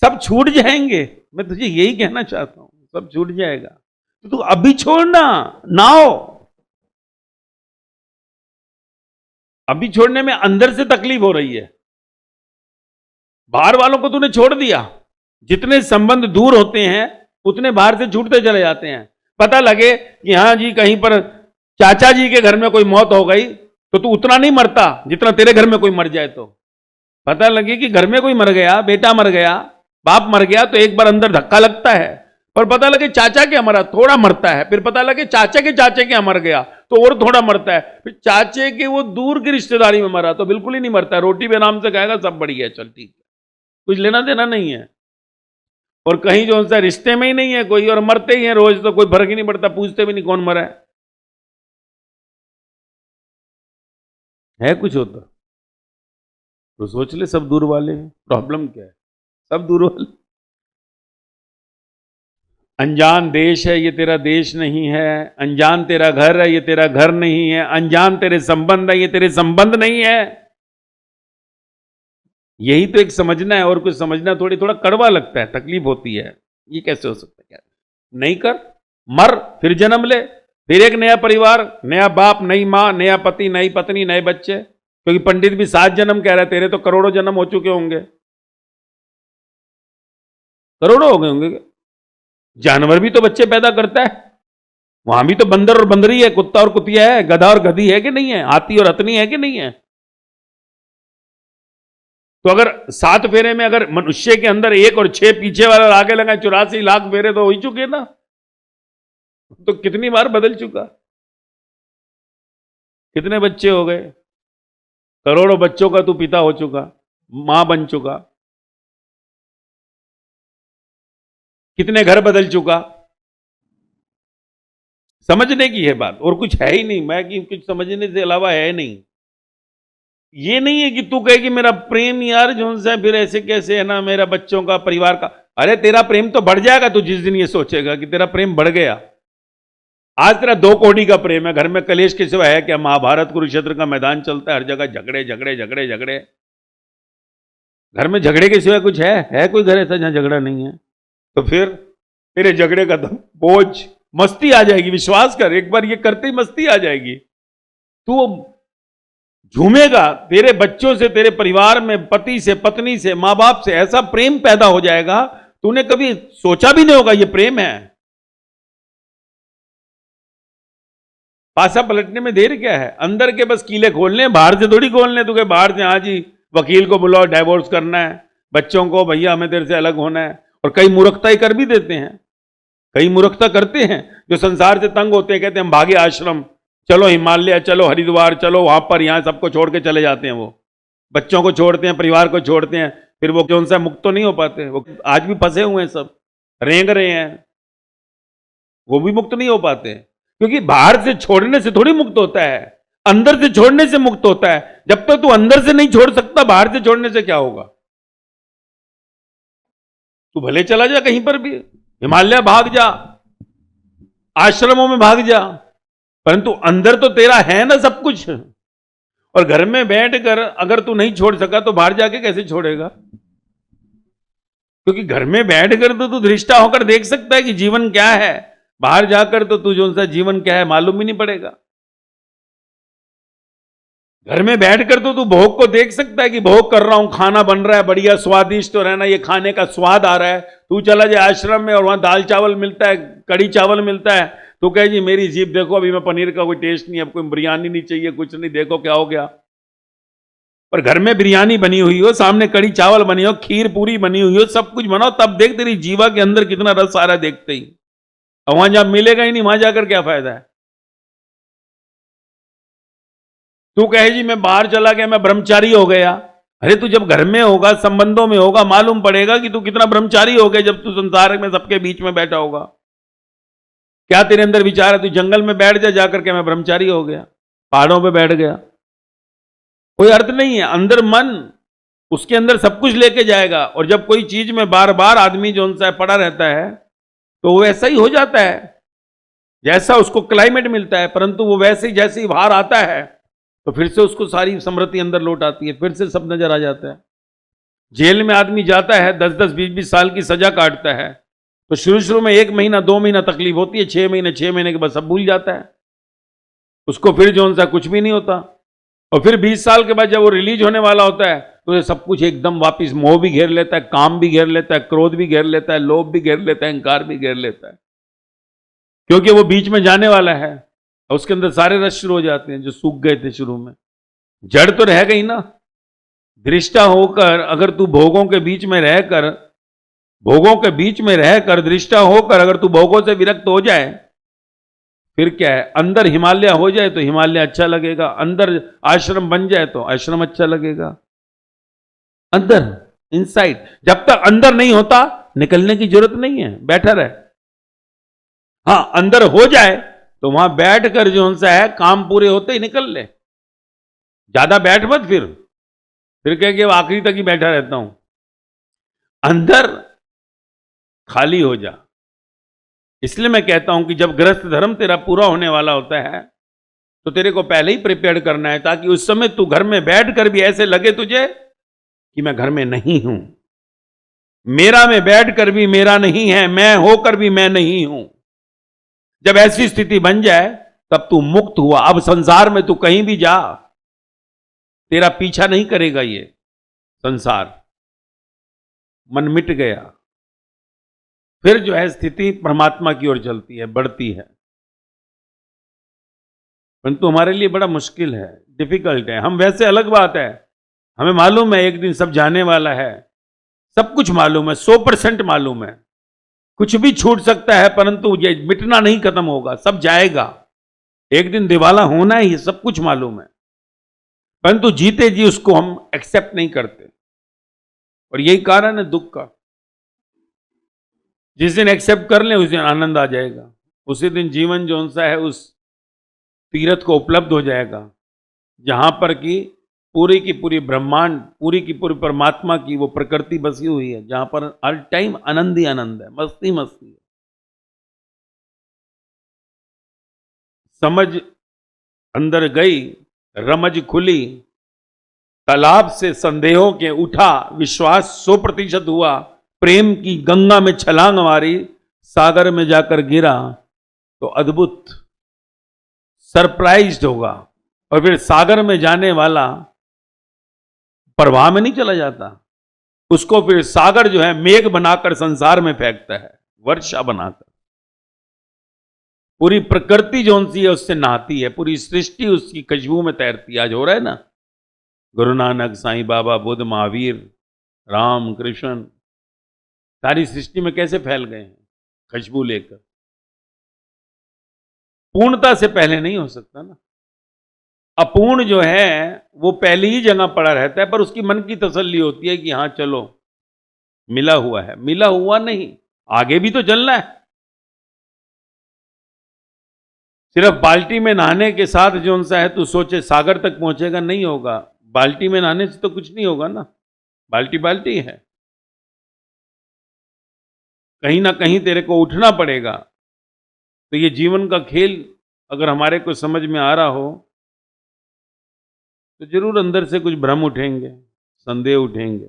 सब छूट जाएंगे, मैं तुझे यही कहना चाहता हूं, सब छूट जाएगा, तो तू अभी छोड़ना, नाओ। अभी छोड़ने में अंदर से तकलीफ हो रही है, बाहर वालों को तूने छोड़ दिया, जितने संबंध दूर होते हैं उतने बाहर से छूटते चले जाते हैं। पता लगे कि हाँ जी कहीं पर चाचा जी के घर में कोई मौत हो गई तो तू उतना नहीं मरता जितना तेरे घर में कोई मर जाए तो। पता लगे कि घर में कोई मर गया, बेटा मर गया, बाप मर गया, तो एक बार अंदर धक्का लगता है। पर पता लगे चाचा क्या मरा, थोड़ा मरता है। फिर पता लगे चाचे क्या मर गया, तो और थोड़ा मरता है। फिर चाचे के वो दूर की रिश्तेदारी में मरा तो बिल्कुल ही नहीं मरता है, रोटी पे आराम से खाएगा, सब बढ़िया है, चल ठीक है, कुछ लेना देना नहीं है। और कहीं जो सा रिश्ते में ही नहीं है कोई, और मरते ही हैं रोज, तो कोई फर्क ही नहीं पड़ता, पूछते भी नहीं कौन मरा है कुछ होता तो सोच ले, सब दूर वाले हैं, प्रॉब्लम क्या है, सब दूर वाले। अनजान देश है, ये तेरा देश नहीं है। अनजान तेरा घर है, ये तेरा घर नहीं है। अनजान तेरे संबंध है, ये तेरे संबंध नहीं है। यही तो एक समझना है, और कुछ समझना थोड़ा कड़वा लगता है, तकलीफ होती है। ये कैसे हो सकता है, क्या नहीं कर, मर, फिर जन्म ले, फिर एक नया परिवार, नया बाप, नई मां, नया पति, नई पत्नी, नए बच्चे। क्योंकि पंडित भी 7 जन्म कह रहे, तेरे तो करोड़ों जन्म हो चुके होंगे, करोड़ों हो गए होंगे। जानवर भी तो बच्चे पैदा करता है, वहां भी तो बंदर और बंदरी है, कुत्ता और कुतिया है, गधा और गधी है कि नहीं है, हाथी और हथनी है कि नहीं है। तो अगर 7 फेरे में अगर मनुष्य के अंदर 1 और 6 पीछे वाला आगे लगाए, 84 लाख फेरे तो हो ही चुके ना। तो कितनी बार बदल चुका, कितने बच्चे हो गए, करोड़ों बच्चों का तू पिता हो चुका, मां बन चुका, कितने घर बदल चुका। समझने की है बात, और कुछ है ही नहीं। मैं कि कुछ समझने से अलावा है नहीं। ये नहीं है कि तू कहे कि मेरा प्रेम यार जो सा फिर ऐसे कैसे है ना, मेरा बच्चों का, परिवार का। अरे तेरा प्रेम तो बढ़ जाएगा तू जिस दिन ये सोचेगा कि तेरा प्रेम बढ़ गया। आज तेरा 2 कौड़ी का प्रेम है, घर में कलेश के सिवा है क्या। महाभारत कुरुक्षेत्र का मैदान चलता है, हर जगह झगड़े झगड़े झगड़े झगड़े। घर में झगड़े के सिवा कुछ है कोई घर ऐसा जहां झगड़ा नहीं है। तो फिर तेरे झगड़े का बोझ, मस्ती आ जाएगी, विश्वास कर, एक बार ये करते ही मस्ती आ जाएगी। तू झूमेगा, तेरे बच्चों से, तेरे परिवार में, पति से, पत्नी से, मां बाप से ऐसा प्रेम पैदा हो जाएगा, तूने कभी सोचा भी नहीं होगा ये प्रेम है। पासा पलटने में देर क्या है, अंदर के बस कीले खोलने, बाहर से थोड़ी खोलने। तू के बाहर से, हाँ जी वकील को बुलाओ, डाइवोर्स करना है, बच्चों को भैया हमें तेरे से अलग होना है। और कई मूर्खता कर भी देते हैं, कई मूर्खता करते हैं, जो संसार से तंग होते हैं, कहते हैं हम भागे आश्रम, चलो हिमालय, चलो हरिद्वार, चलो वहां पर, यहां सबको छोड़ के चले जाते हैं। वो बच्चों को छोड़ते हैं, परिवार को छोड़ते हैं, फिर वो कौन सा मुक्त तो नहीं हो पाते। वो आज भी फंसे हुए हैं, सब रेंग रहे हैं, वो भी मुक्त नहीं हो पाते। क्योंकि बाहर से छोड़ने से थोड़ी मुक्त होता है, अंदर से छोड़ने से मुक्त होता है। जब तक तू अंदर से नहीं छोड़ सकता, बाहर से छोड़ने से क्या होगा। तू भले चला जा कहीं पर भी, हिमालय भाग जा, आश्रमों में भाग जा, परंतु अंदर तो तेरा है ना सब कुछ। और घर में बैठकर अगर तू नहीं छोड़ सका तो बाहर जाके कैसे छोड़ेगा। क्योंकि घर में बैठकर तो तू दृष्टा होकर देख सकता है कि जीवन क्या है, बाहर जाकर तो तू जो सा जीवन क्या है मालूम ही नहीं पड़ेगा। घर में बैठकर तो तू भोग को देख सकता है कि भोग कर रहा हूं, खाना बन रहा है, बढ़िया स्वादिष्ट हो रहा है ना, ये खाने का स्वाद आ रहा है। तू चला जाए आश्रम में और वहां दाल चावल मिलता है, कड़ी चावल मिलता है, तो कहे जी मेरी जीभ देखो, अभी मैं पनीर का कोई टेस्ट नहीं, अब कोई बिरयानी नहीं चाहिए, कुछ नहीं, देखो क्या हो गया। पर घर में बिरयानी बनी हुई हो, सामने कड़ी चावल बनी हो, खीर पूरी बनी हुई हो, सब कुछ बनाओ, तब देख तेरी जीवा के अंदर कितना रस आ रहा है देखते ही। और वहां जहां मिलेगा ही नहीं, वहां जाकर क्या फायदा है। तू कहे जी मैं बाहर चला गया, मैं ब्रह्मचारी हो गया। अरे तू जब घर में होगा, संबंधों में होगा, मालूम पड़ेगा कि तू कितना ब्रह्मचारी हो गया। जब तू संसार में सबके बीच में बैठा होगा, क्या तेरे अंदर विचार है। तू जंगल में बैठ जा जाकर के मैं ब्रह्मचारी हो गया, पहाड़ों पे बैठ गया, कोई अर्थ नहीं है। अंदर मन उसके अंदर सब कुछ लेके जाएगा। और जब कोई चीज में बार बार आदमी जो उनसे पड़ा रहता है, तो वो ऐसा ही हो जाता है जैसा उसको क्लाइमेट मिलता है। परंतु वो वैसे ही जैसे ही बाहर आता है, तो फिर से उसको सारी समृद्धि अंदर लौट आती है, फिर से सब नजर आ जाता है। जेल में आदमी जाता है, 10-10, 20-20 साल की सजा काटता है, तो शुरू शुरू में 1 महीना 2 महीना तकलीफ होती है, 6 महीने के बाद सब भूल जाता है, उसको फिर जो उनसा कुछ भी नहीं होता। और फिर 20 साल के बाद जब वो रिलीज होने वाला होता है, तो सब कुछ एकदम वापिस, मोह भी घेर लेता है, काम भी घेर लेता है, क्रोध भी घेर लेता है, लोभ भी घेर लेता है, अहंकार भी घेर लेता है। क्योंकि वो बीच में जाने वाला है, और उसके अंदर सारे रस शुरू हो जाते हैं जो सूख गए थे शुरू में। जड़ तो रह गई ना, दृष्टा होकर अगर तू भोगों के बीच में रहकर दृष्टा होकर अगर तू भोगों से विरक्त हो जाए, फिर क्या है, अंदर हिमालय हो जाए तो हिमालय अच्छा लगेगा, अंदर आश्रम बन जाए तो आश्रम अच्छा लगेगा। अंदर, इनसाइड, जब तक अंदर नहीं होता निकलने की जरूरत नहीं है, बैठा रहे। हाँ, अंदर हो जाए तो वहां बैठकर जो सा है काम पूरे होते ही निकल ले। ज्यादा बैठ मत, फिर कहेंगे आखिरी तक ही बैठा रहता हूं। अंदर खाली हो जा। इसलिए मैं कहता हूं कि जब गृहस्थ धर्म तेरा पूरा होने वाला होता है तो तेरे को पहले ही प्रिपेयर करना है, ताकि उस समय तू घर में बैठकर भी ऐसे लगे तुझे कि मैं घर में नहीं हूं, मेरा में बैठकर भी मेरा नहीं है, मैं होकर भी मैं नहीं हूं। जब ऐसी स्थिति बन जाए तब तू मुक्त हुआ। अब संसार में तू कहीं भी जा, तेरा पीछा नहीं करेगा ये संसार। मन मिट गया, फिर जो है स्थिति परमात्मा की ओर चलती है, बढ़ती है। परंतु हमारे लिए बड़ा मुश्किल है, डिफिकल्ट है। हम वैसे अलग बात है, हमें मालूम है एक दिन सब जाने वाला है, सब कुछ मालूम है, 100% मालूम है, कुछ भी छूट सकता है, परंतु ये मिटना नहीं, खत्म होगा, सब जाएगा, एक दिन दिवाला होना ही, सब कुछ मालूम है। परंतु जीते जी उसको हम एक्सेप्ट नहीं करते, और यही कारण है दुख का। जिस दिन एक्सेप्ट कर लें उस दिन आनंद आ जाएगा, उसी दिन जीवन जो सा है उस तीर्थ को उपलब्ध हो जाएगा जहां पर कि पूरी की पूरी ब्रह्मांड, पूरी की पूरी परमात्मा की वो प्रकृति बसी हुई है, जहां पर हर टाइम आनंद ही आनंद है, मस्ती मस्ती है। समझ अंदर गई, रमज खुली, तालाब से संदेहों के उठा, विश्वास 100% हुआ, प्रेम की गंगा में छलांग मारी, सागर में जाकर गिरा तो अद्भुत सरप्राइज्ड होगा। और फिर सागर में जाने वाला प्रवाह में नहीं चला जाता, उसको फिर सागर जो है मेघ बनाकर संसार में फेंकता है, वर्षा बनाकर। पूरी प्रकृति जो सी है उससे नहाती है, पूरी सृष्टि उसकी खुशबू में तैरती है। आज हो रहा है ना, गुरु नानक, साईं बाबा, बुद्ध, महावीर, राम, कृष्ण, सारी सृष्टि में कैसे फैल गए हैं खुशबू लेकर। पूर्णता से पहले नहीं हो सकता ना, अपूर्ण जो है वो पहली ही जगह पड़ा रहता है, पर उसकी मन की तसल्ली होती है कि हां चलो मिला हुआ है। मिला हुआ नहीं, आगे भी तो चलना है। सिर्फ बाल्टी में नहाने के साथ जो सा है तू सोचे सागर तक पहुंचेगा, नहीं होगा। बाल्टी में नहाने से तो कुछ नहीं होगा ना, बाल्टी बाल्टी है। कहीं ना कहीं तेरे को उठना पड़ेगा। तो ये जीवन का खेल अगर हमारे को समझ में आ रहा हो तो जरूर अंदर से कुछ भ्रम उठेंगे, संदेह उठेंगे,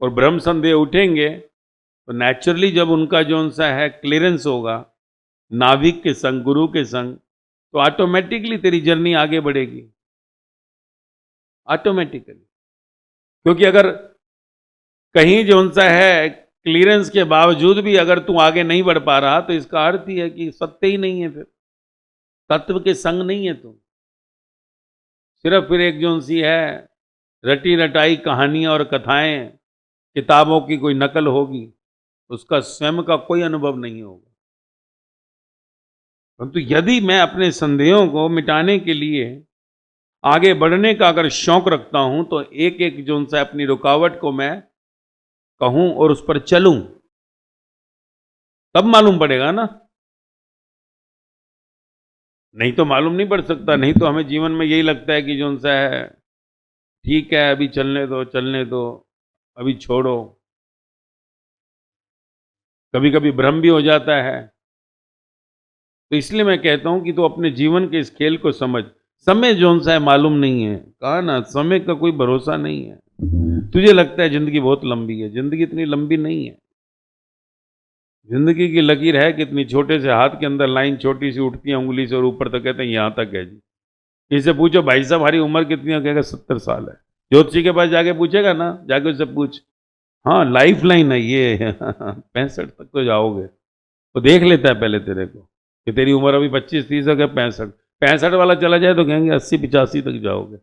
और भ्रम संदेह उठेंगे तो नेचुरली जब उनका जो सा है क्लियरेंस होगा नाविक के संग, गुरु के संग, तो ऑटोमेटिकली तेरी जर्नी आगे बढ़ेगी, ऑटोमेटिकली। क्योंकि अगर कहीं जो सा है क्लियरेंस के बावजूद भी अगर तू आगे नहीं बढ़ पा रहा तो इसका अर्थ ही है कि सत्य ही नहीं है, फिर तत्व के संग नहीं है तू, सिर्फ फिर एक जो सी है रटी रटाई कहानियां और कथाएं, किताबों की कोई नकल होगी, उसका स्वयं का कोई अनुभव नहीं होगा। परंतु यदि मैं अपने संदेहों को मिटाने के लिए आगे बढ़ने का अगर शौक रखता हूं तो एक एक जो सा अपनी रुकावट को मैं कहूं और उस पर चलूं, तब मालूम पड़ेगा ना, नहीं तो मालूम नहीं पड़ सकता। नहीं तो हमें जीवन में यही लगता है कि जो सा है ठीक है, अभी चलने दो चलने दो, अभी छोड़ो। कभी कभी भ्रम भी हो जाता है। तो इसलिए मैं कहता हूं कि तू अपने जीवन के इस खेल को समझ। समय जो सा है मालूम नहीं है, कहा ना, समय का कोई भरोसा नहीं है। तुझे लगता है जिंदगी बहुत लंबी है, जिंदगी इतनी लंबी नहीं है। जिंदगी की लकीर है कितनी, छोटे से हाथ के अंदर लाइन छोटी सी उठती है उंगली से और ऊपर तक कहते हैं यहां तक है जी। किसी से पूछो भाई साहब हमारी उम्र कितनी है, कहेगा 70 साल है। ज्योतिषी के पास जाके पूछेगा ना, जाके उससे पूछ, हाँ लाइफ लाइन है ये 65 तक तो जाओगे। तो देख लेता है पहले तेरे को कि तेरी उम्र अभी 25-30 है, 65 वाला चला जाए तो कहेंगे 80-85 तक जाओगे।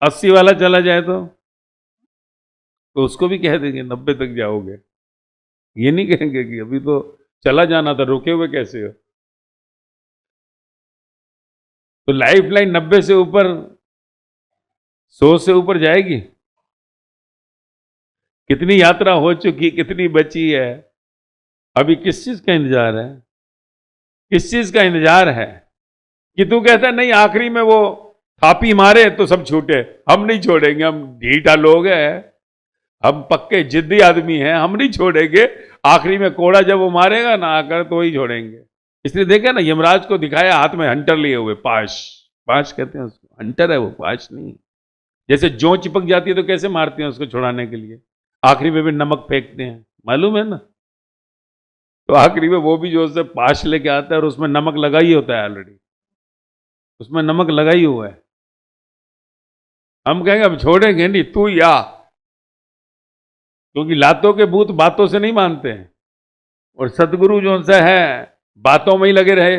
80 वाला चला जाए तो उसको भी कह देंगे 90 तक जाओगे। ये नहीं कहेंगे कि अभी तो चला जाना था, रुके हुए कैसे हो। तो लाइफ लाइन 90 से ऊपर, 100 से ऊपर जाएगी। कितनी यात्रा हो चुकी, कितनी बची है, अभी किस चीज का इंतजार है? किस चीज का इंतजार है कि तू कहता नहीं आखिरी में वो थापी मारे तो सब छूटे। हम नहीं छोड़ेंगे, हम ढीठा लोग हैं, हम पक्के जिद्दी आदमी हैं, हम नहीं छोड़ेंगे। आखिरी में कोड़ा जब वो मारेगा ना आकर तो वही छोड़ेंगे। इसलिए देखा ना, यमराज को दिखाया हाथ में हंटर लिए हुए, पाश। पाश कहते हैं उसको, हंटर है वो, पाश नहीं। जैसे जौ चिपक जाती है तो कैसे मारते हैं उसको छुड़ाने के लिए, आखिरी में भी नमक फेंकते हैं, मालूम है ना। तो आखिरी में वो भी जो उससे पाश लेके आता है और उसमें नमक लगा ही होता है ऑलरेडी, उसमें नमक लगा ही हुआ है। हम कहेंगे अब छोड़ेंगे नहीं, तू या, क्योंकि लातों के भूत बातों से नहीं मानते हैं। और सतगुरु जो सा है बातों में ही लगे रहे,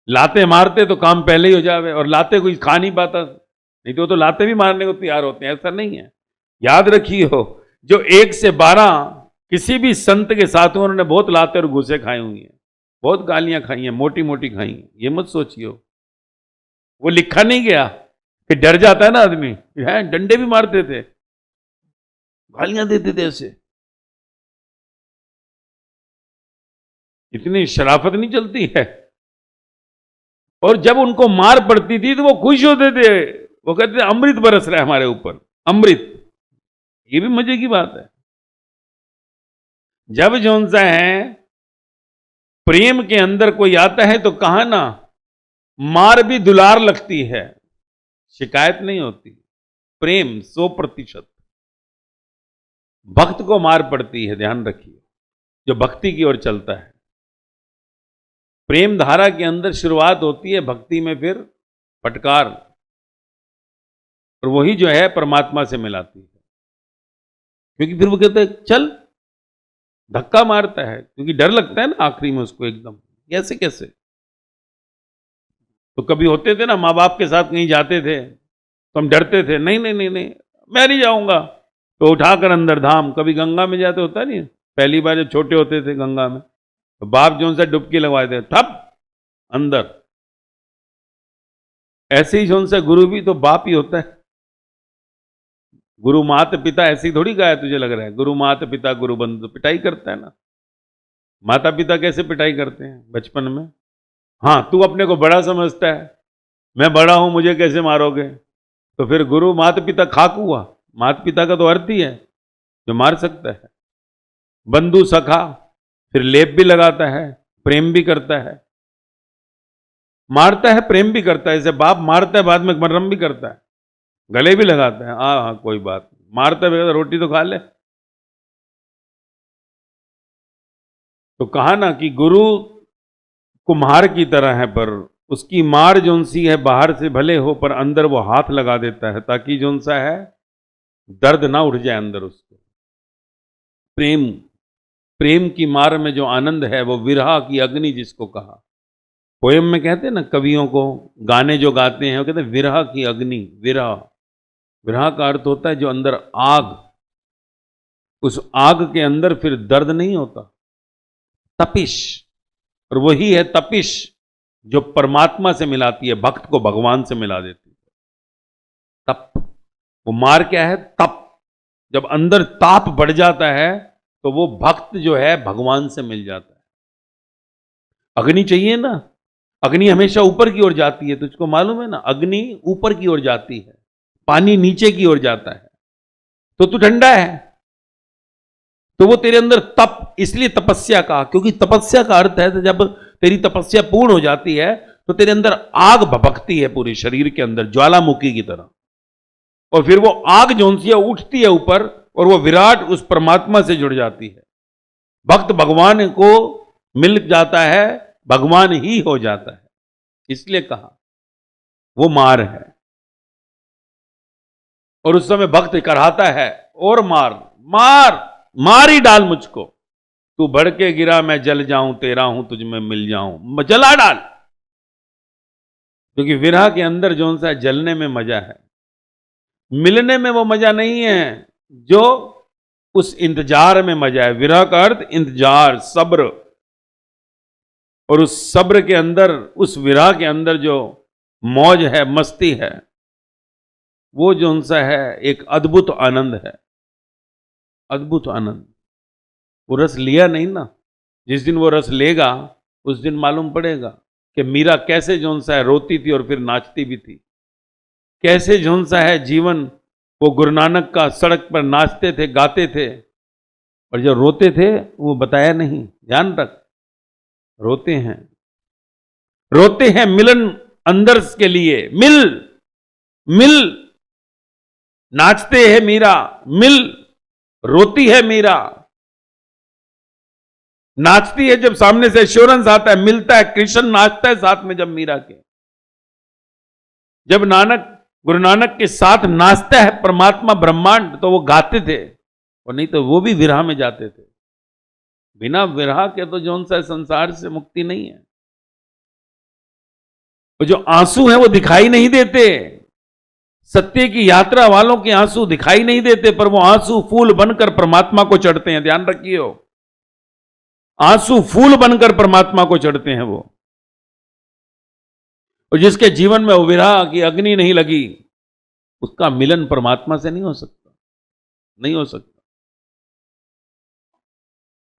लाते मारते तो काम पहले ही हो जावे, और लाते कोई खा नहीं पाता, नहीं तो लाते भी मारने को तैयार होते हैं। ऐसा नहीं है, याद रखिए, जो 1 से 12 किसी भी संत के साथ में उन्होंने बहुत लाते और घुसे खाई हुई हैं, बहुत गालियां खाई हैं, मोटी मोटी खाई हैं। ये मत सोचिए, वो लिखा नहीं गया कि डर जाता है ना आदमी, है डंडे भी मारते थे, गालियां देते थे ऐसे। इतनी शराफत नहीं चलती है। और जब उनको मार पड़ती थी तो वो खुश होते थे, वो कहते थे अमृत बरस रहा है हमारे ऊपर, अमृत। ये भी मजे की बात है। जब जौन सा है प्रेम के अंदर कोई आता है तो कहा ना, मार भी दुलार लगती है, शिकायत नहीं होती। प्रेम 100%। भक्त को मार पड़ती है, ध्यान रखिए, जो भक्ति की ओर चलता है। प्रेम धारा के अंदर शुरुआत होती है, भक्ति में फिर फटकार, और वही जो है परमात्मा से मिलाती है। क्योंकि फिर वो कहते हैं चल, धक्का मारता है क्योंकि डर लगता है ना आखिरी में उसको एकदम, कैसे कैसे। तो कभी होते थे ना, माँ बाप के साथ कहीं जाते थे तो हम डरते थे, नहीं नहीं नहीं नहीं मैं नहीं जाऊंगा, तो उठाकर अंदर धाम। कभी गंगा में जाते, होता नहीं, पहली बार जब छोटे होते थे गंगा में, तो बाप जो सा डुबकी लगवा देते, ठप अंदर। ऐसे ही जो सा गुरु भी तो बाप ही होता है। गुरु मात पिता ऐसे ही थोड़ी गाया, तुझे लग रहा है गुरु मात पिता गुरु बंधु, तो पिटाई करता है ना। माता पिता कैसे पिटाई करते हैं बचपन में? हाँ, तू अपने को बड़ा समझता है, मैं बड़ा हूं, मुझे कैसे मारोगे? तो फिर गुरु माता पिता खाक हुआ। माता पिता का तो अर्थ ही है जो मार सकता है। बंधु सखा, फिर लेप भी लगाता है, प्रेम भी करता है, मारता है प्रेम भी करता है। जैसे बाप मारता है बाद में मरहम भी करता है, गले भी लगाता है, हाँ हाँ कोई बात नहीं, मारता है रोटी तो खा ले। तो कहा ना कि गुरु कुम्हार की तरह है, पर उसकी मार जोन सी है बाहर से भले हो, पर अंदर वो हाथ लगा देता है ताकि जोन सा है दर्द ना उठ जाए अंदर उसको। प्रेम, प्रेम की मार में जो आनंद है वो विरह की अग्नि जिसको कहा। पोयम में कहते हैं ना कवियों को, गाने जो गाते हैं वो कहते हैं विरह की अग्नि। विरह, विरह का अर्थ होता है जो अंदर आग, उस आग के अंदर फिर दर्द नहीं होता, तपिश। और वही है तपिश जो परमात्मा से मिलाती है, भक्त को भगवान से मिला देती है। तप, वो मार क्या है? तप। जब अंदर ताप बढ़ जाता है तो वो भक्त जो है भगवान से मिल जाता है। अग्नि चाहिए ना, अग्नि हमेशा ऊपर की ओर जाती है, तुझको मालूम है ना, अग्नि ऊपर की ओर जाती है, पानी नीचे की ओर जाता है। तो तू ठंडा है, तो वो तेरे अंदर तप, इसलिए तपस्या का, क्योंकि तपस्या का अर्थ है जब तेरी तपस्या पूर्ण हो जाती है तो तेरे अंदर आग भभकती है पूरे शरीर के अंदर, ज्वालामुखी की तरह। और फिर वो आग जो सी है उठती है ऊपर, और वो विराट उस परमात्मा से जुड़ जाती है। भक्त भगवान को मिल जाता है, भगवान ही हो जाता है। इसलिए कहा वो मार है। और उस समय भक्त कराता है, और मार मार मार ही डाल मुझको, तू बढ़ के गिरा मैं जल जाऊं, तेरा हूं तुझ में मिल जाऊं, जला डाल। क्योंकि विरह के अंदर जो सा जलने में मजा है। मिलने में वो मजा नहीं है जो उस इंतजार में मजा है। विरह का अर्थ इंतजार, सब्र। और उस सब्र के अंदर, उस विरह के अंदर जो मौज है, मस्ती है, वो जो उनसा है एक अद्भुत आनंद है, अद्भुत आनंद। वो रस लिया नहीं ना, जिस दिन वो रस लेगा उस दिन मालूम पड़ेगा कि मीरा कैसे जो सा है रोती थी और फिर नाचती भी थी, कैसे जो सा है जीवन वो गुरु नानक का सड़क पर नाचते थे, गाते थे, और जो रोते थे वो बताया नहीं। ध्यान रख, रोते हैं, रोते हैं मिलन अंदर के लिए, मिल मिल। नाचते हैं मीरा, मिल। रोती है मीरा, नाचती है जब सामने से एश्योरेंस आता है, मिलता है, कृष्ण नाचता है साथ में जब मीरा के। जब नानक, गुरु नानक के साथ नाचता है परमात्मा ब्रह्मांड, तो वो गाते थे, और नहीं तो वो भी विरह में जाते थे। बिना विरह के तो जौन सा संसार से मुक्ति नहीं है। वो जो आंसू हैं वो दिखाई नहीं देते, सत्य की यात्रा वालों के आंसू दिखाई नहीं देते, पर वो आंसू फूल बनकर परमात्मा को चढ़ते हैं। ध्यान रखिए, आंसू फूल बनकर परमात्मा को चढ़ते हैं वो। और जिसके जीवन में वो विरह की अग्नि नहीं लगी, उसका मिलन परमात्मा से नहीं हो सकता, नहीं हो सकता।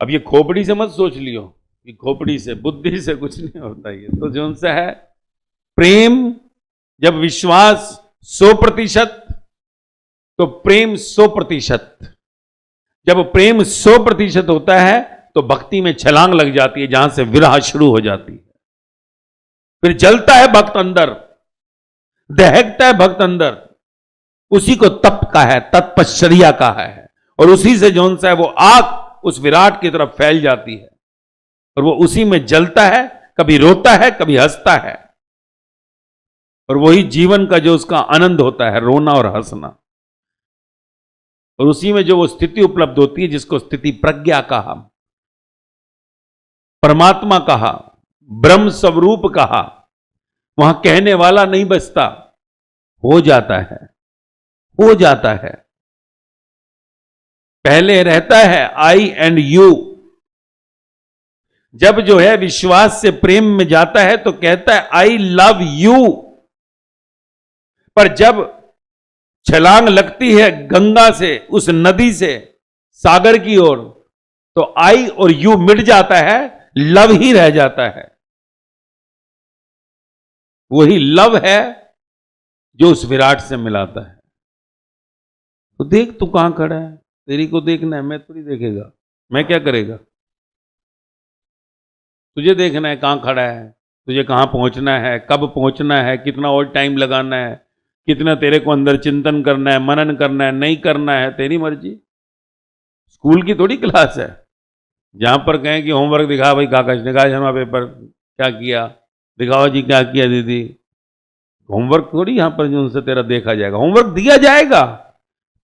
अब ये खोपड़ी से मत सोच लियो कि खोपड़ी से, बुद्धि से कुछ नहीं होता। ये तो जो उनसे है प्रेम, जब विश्वास 100%, तो प्रेम 100%। जब प्रेम 100% होता है तो भक्ति में छलांग लग जाती है, जहां से विरह शुरू हो जाती है। फिर जलता है भक्त अंदर, दहकता है भक्त अंदर, उसी को तप का है, तत्पश्चर्या का है, और उसी से जो है वो आग उस विराट की तरफ फैल जाती है, और वो उसी में जलता है, कभी रोता है, कभी हंसता है। और वही जीवन का जो उसका आनंद होता है, रोना और हंसना। और उसी में जो वो स्थिति उपलब्ध होती है जिसको स्थिति प्रज्ञा कहा, परमात्मा कहा, ब्रह्म स्वरूप कहा, वहां कहने वाला नहीं बचता, हो जाता है, हो जाता है। पहले रहता है आई एंड यू। जब जो है विश्वास से प्रेम में जाता है तो कहता है आई लव यू। पर जब छलांग लगती है गंगा से, उस नदी से सागर की ओर, तो आई और यू मिट जाता है, लव ही रह जाता है। वही लव है जो उस विराट से मिलाता है। तो देख तू कहां खड़ा है, तेरी को देखना है, मैं थोड़ी देखेगा, मैं क्या करेगा। तुझे देखना है कहां खड़ा है, तुझे कहां पहुंचना है, कब पहुंचना है, कितना और टाइम लगाना है, कितना तेरे को अंदर चिंतन करना है, मनन करना है, नहीं करना है, तेरी मर्जी। स्कूल की थोड़ी क्लास है जहां पर कहें कि होमवर्क दिखा भाई, कागज दिखा, जमा पेपर क्या किया, दिखाओ जी क्या किया दीदी। होमवर्क थोड़ी यहां पर जो उनसे तेरा देखा जाएगा। होमवर्क दिया जाएगा,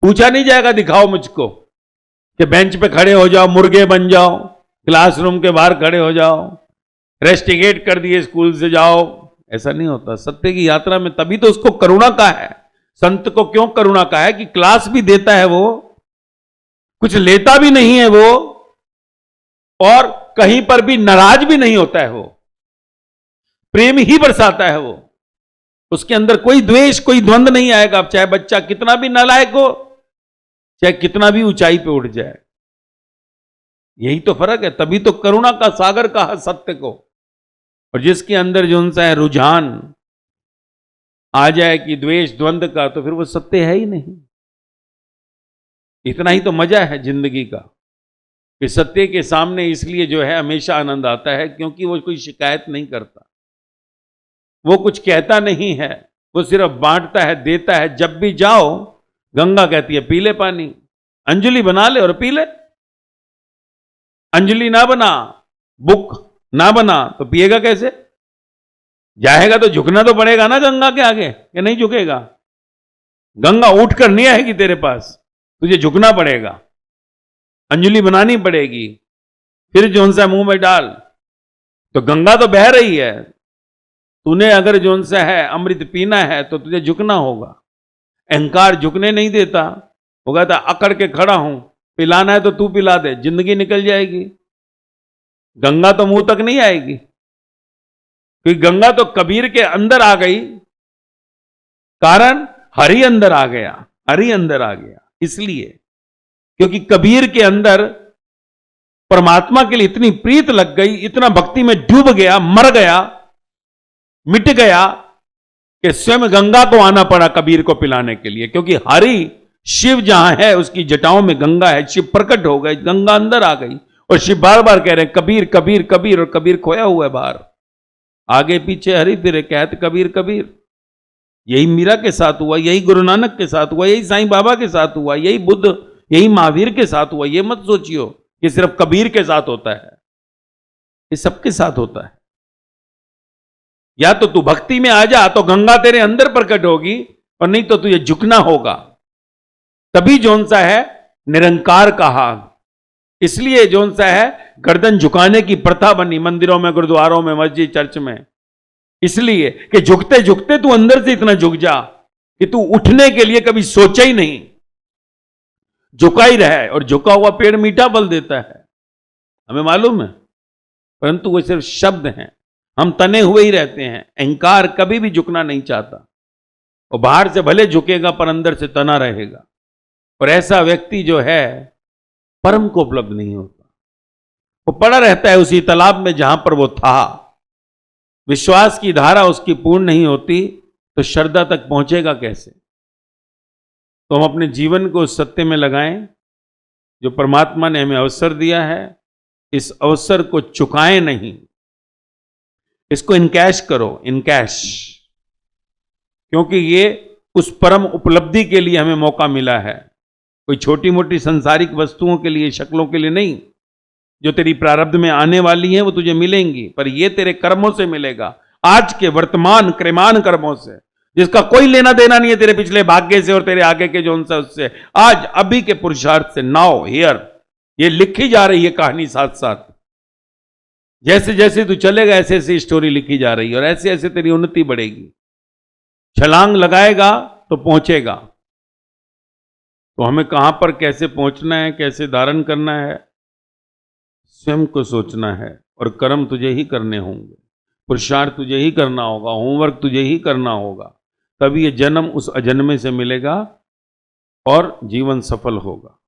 पूछा नहीं जाएगा दिखाओ मुझको, कि बेंच पे खड़े हो जाओ, मुर्गे बन जाओ, क्लासरूम के बाहर खड़े हो जाओ, रेस्टिकेट कर दिए स्कूल से जाओ। ऐसा नहीं होता। सत्य की यात्रा में तभी तो उसको करुणा का है। संत को क्यों करुणा का है कि क्लास भी देता है वो, कुछ लेता भी नहीं है वो, और कहीं पर भी नाराज भी नहीं होता है वो, प्रेम ही बरसाता है वो। उसके अंदर कोई द्वेष, कोई द्वंद्व नहीं आएगा। अब चाहे बच्चा कितना भी नालायक हो, चाहे कितना भी ऊंचाई पे उठ जाए, यही तो फर्क है। तभी तो करुणा का सागर कहा सत्य को। और जिसके अंदर जो उनसा है रुझान आ जाए कि द्वेष द्वंद्व का, तो फिर वो सत्य है ही नहीं। इतना ही तो मजा है जिंदगी का कि सत्य के सामने इसलिए जो है हमेशा आनंद आता है, क्योंकि वो कोई शिकायत नहीं करता, वो कुछ कहता नहीं है, वो सिर्फ बांटता है, देता है। जब भी जाओ, गंगा कहती है पी ले पानी, अंजलि बना ले और पी ले। अंजलि ना बना, बुक ना बना, तो पिएगा कैसे? जाएगा तो झुकना तो पड़ेगा ना गंगा के आगे, कि नहीं झुकेगा? गंगा उठकर नहीं आएगी तेरे पास, तुझे झुकना पड़ेगा, अंजलि बनानी पड़ेगी, फिर जोन सा मुंह में डाल। तो गंगा तो बह रही है, तूने अगर जोन सा है अमृत पीना है तो तुझे झुकना होगा। अहंकार झुकने नहीं देता। वो कहता अकड़ के खड़ा हूं, पिलाना है तो तू पिला दे, जिंदगी निकल जाएगी, गंगा तो मुंह तक नहीं आएगी। क्योंकि गंगा तो कबीर के अंदर आ गई, कारण हरि अंदर आ गया, हरि अंदर आ गया। इसलिए क्योंकि कबीर के अंदर परमात्मा के लिए इतनी प्रीत लग गई, इतना भक्ति में डूब गया, मर गया, मिट गया, कि स्वयं गंगा को आना पड़ा कबीर को पिलाने के लिए। क्योंकि हरि शिव जहां है उसकी जटाओं में गंगा है, शिव प्रकट हो गए, गंगा अंदर आ गई। और शिव बार बार कह रहे हैं कबीर कबीर कबीर, और कबीर खोया हुआ है बाहर, आगे पीछे हरि फिरे, कहते कबीर कबीर। यही मीरा के साथ हुआ, यही गुरु नानक के साथ हुआ, यही साईं बाबा के साथ हुआ, यही बुद्ध, यही महावीर के साथ हुआ। यह मत सोचियो कि सिर्फ कबीर के साथ होता है, ये सबके साथ होता है। या तो तू भक्ति में आ जा तो गंगा तेरे अंदर प्रकट होगी, और नहीं तो तुझे झुकना होगा। तभी जौन सा है निरंकार कहा। इसलिए जौन सा है गर्दन झुकाने की प्रथा बनी मंदिरों में, गुरुद्वारों में, मस्जिद, चर्च में। इसलिए कि झुकते झुकते तू अंदर से इतना झुक जा कि तू उठने के लिए कभी सोचा ही नहीं, झुका ही रहे। और झुका हुआ पेड़ मीठा फल देता है, हमें मालूम है, परंतु वो सिर्फ शब्द हैं, हम तने हुए ही रहते हैं। अहंकार कभी भी झुकना नहीं चाहता, और बाहर से भले झुकेगा पर अंदर से तना रहेगा। और ऐसा व्यक्ति जो है परम को उपलब्ध नहीं होता, वो पड़ा रहता है उसी तालाब में जहां पर वो था। विश्वास की धारा उसकी पूर्ण नहीं होती तो श्रद्धा तक पहुंचेगा कैसे। तो हम अपने जीवन को उस सत्य में लगाएं जो परमात्मा ने हमें अवसर दिया है। इस अवसर को चुकाएं नहीं, इसको इनकैश करो, इनकैश। क्योंकि ये उस परम उपलब्धि के लिए हमें मौका मिला है, कोई छोटी मोटी संसारिक वस्तुओं के लिए, शक्लों के लिए नहीं। जो तेरी प्रारब्ध में आने वाली है वो तुझे मिलेंगी, पर ये तेरे कर्मों से मिलेगा, आज के वर्तमान क्रियमान कर्मों से, जिसका कोई लेना देना नहीं है तेरे पिछले भाग्य से और तेरे आगे के जो सा उससे। आज अभी के पुरुषार्थ से, नाउ हियर, ये लिखी जा रही है कहानी साथ साथ। जैसे जैसे तू चलेगा ऐसे ऐसे स्टोरी लिखी जा रही है, और ऐसे ऐसे तेरी उन्नति बढ़ेगी। छलांग लगाएगा तो पहुंचेगा। तो हमें कहां पर कैसे पहुंचना है, कैसे धारण करना है, स्वयं को सोचना है। और कर्म तुझे ही करने होंगे, पुरुषार्थ तुझे ही करना होगा, होमवर्क तुझे ही करना होगा। तभी ये जन्म उस अजन्मे से मिलेगा और जीवन सफल होगा।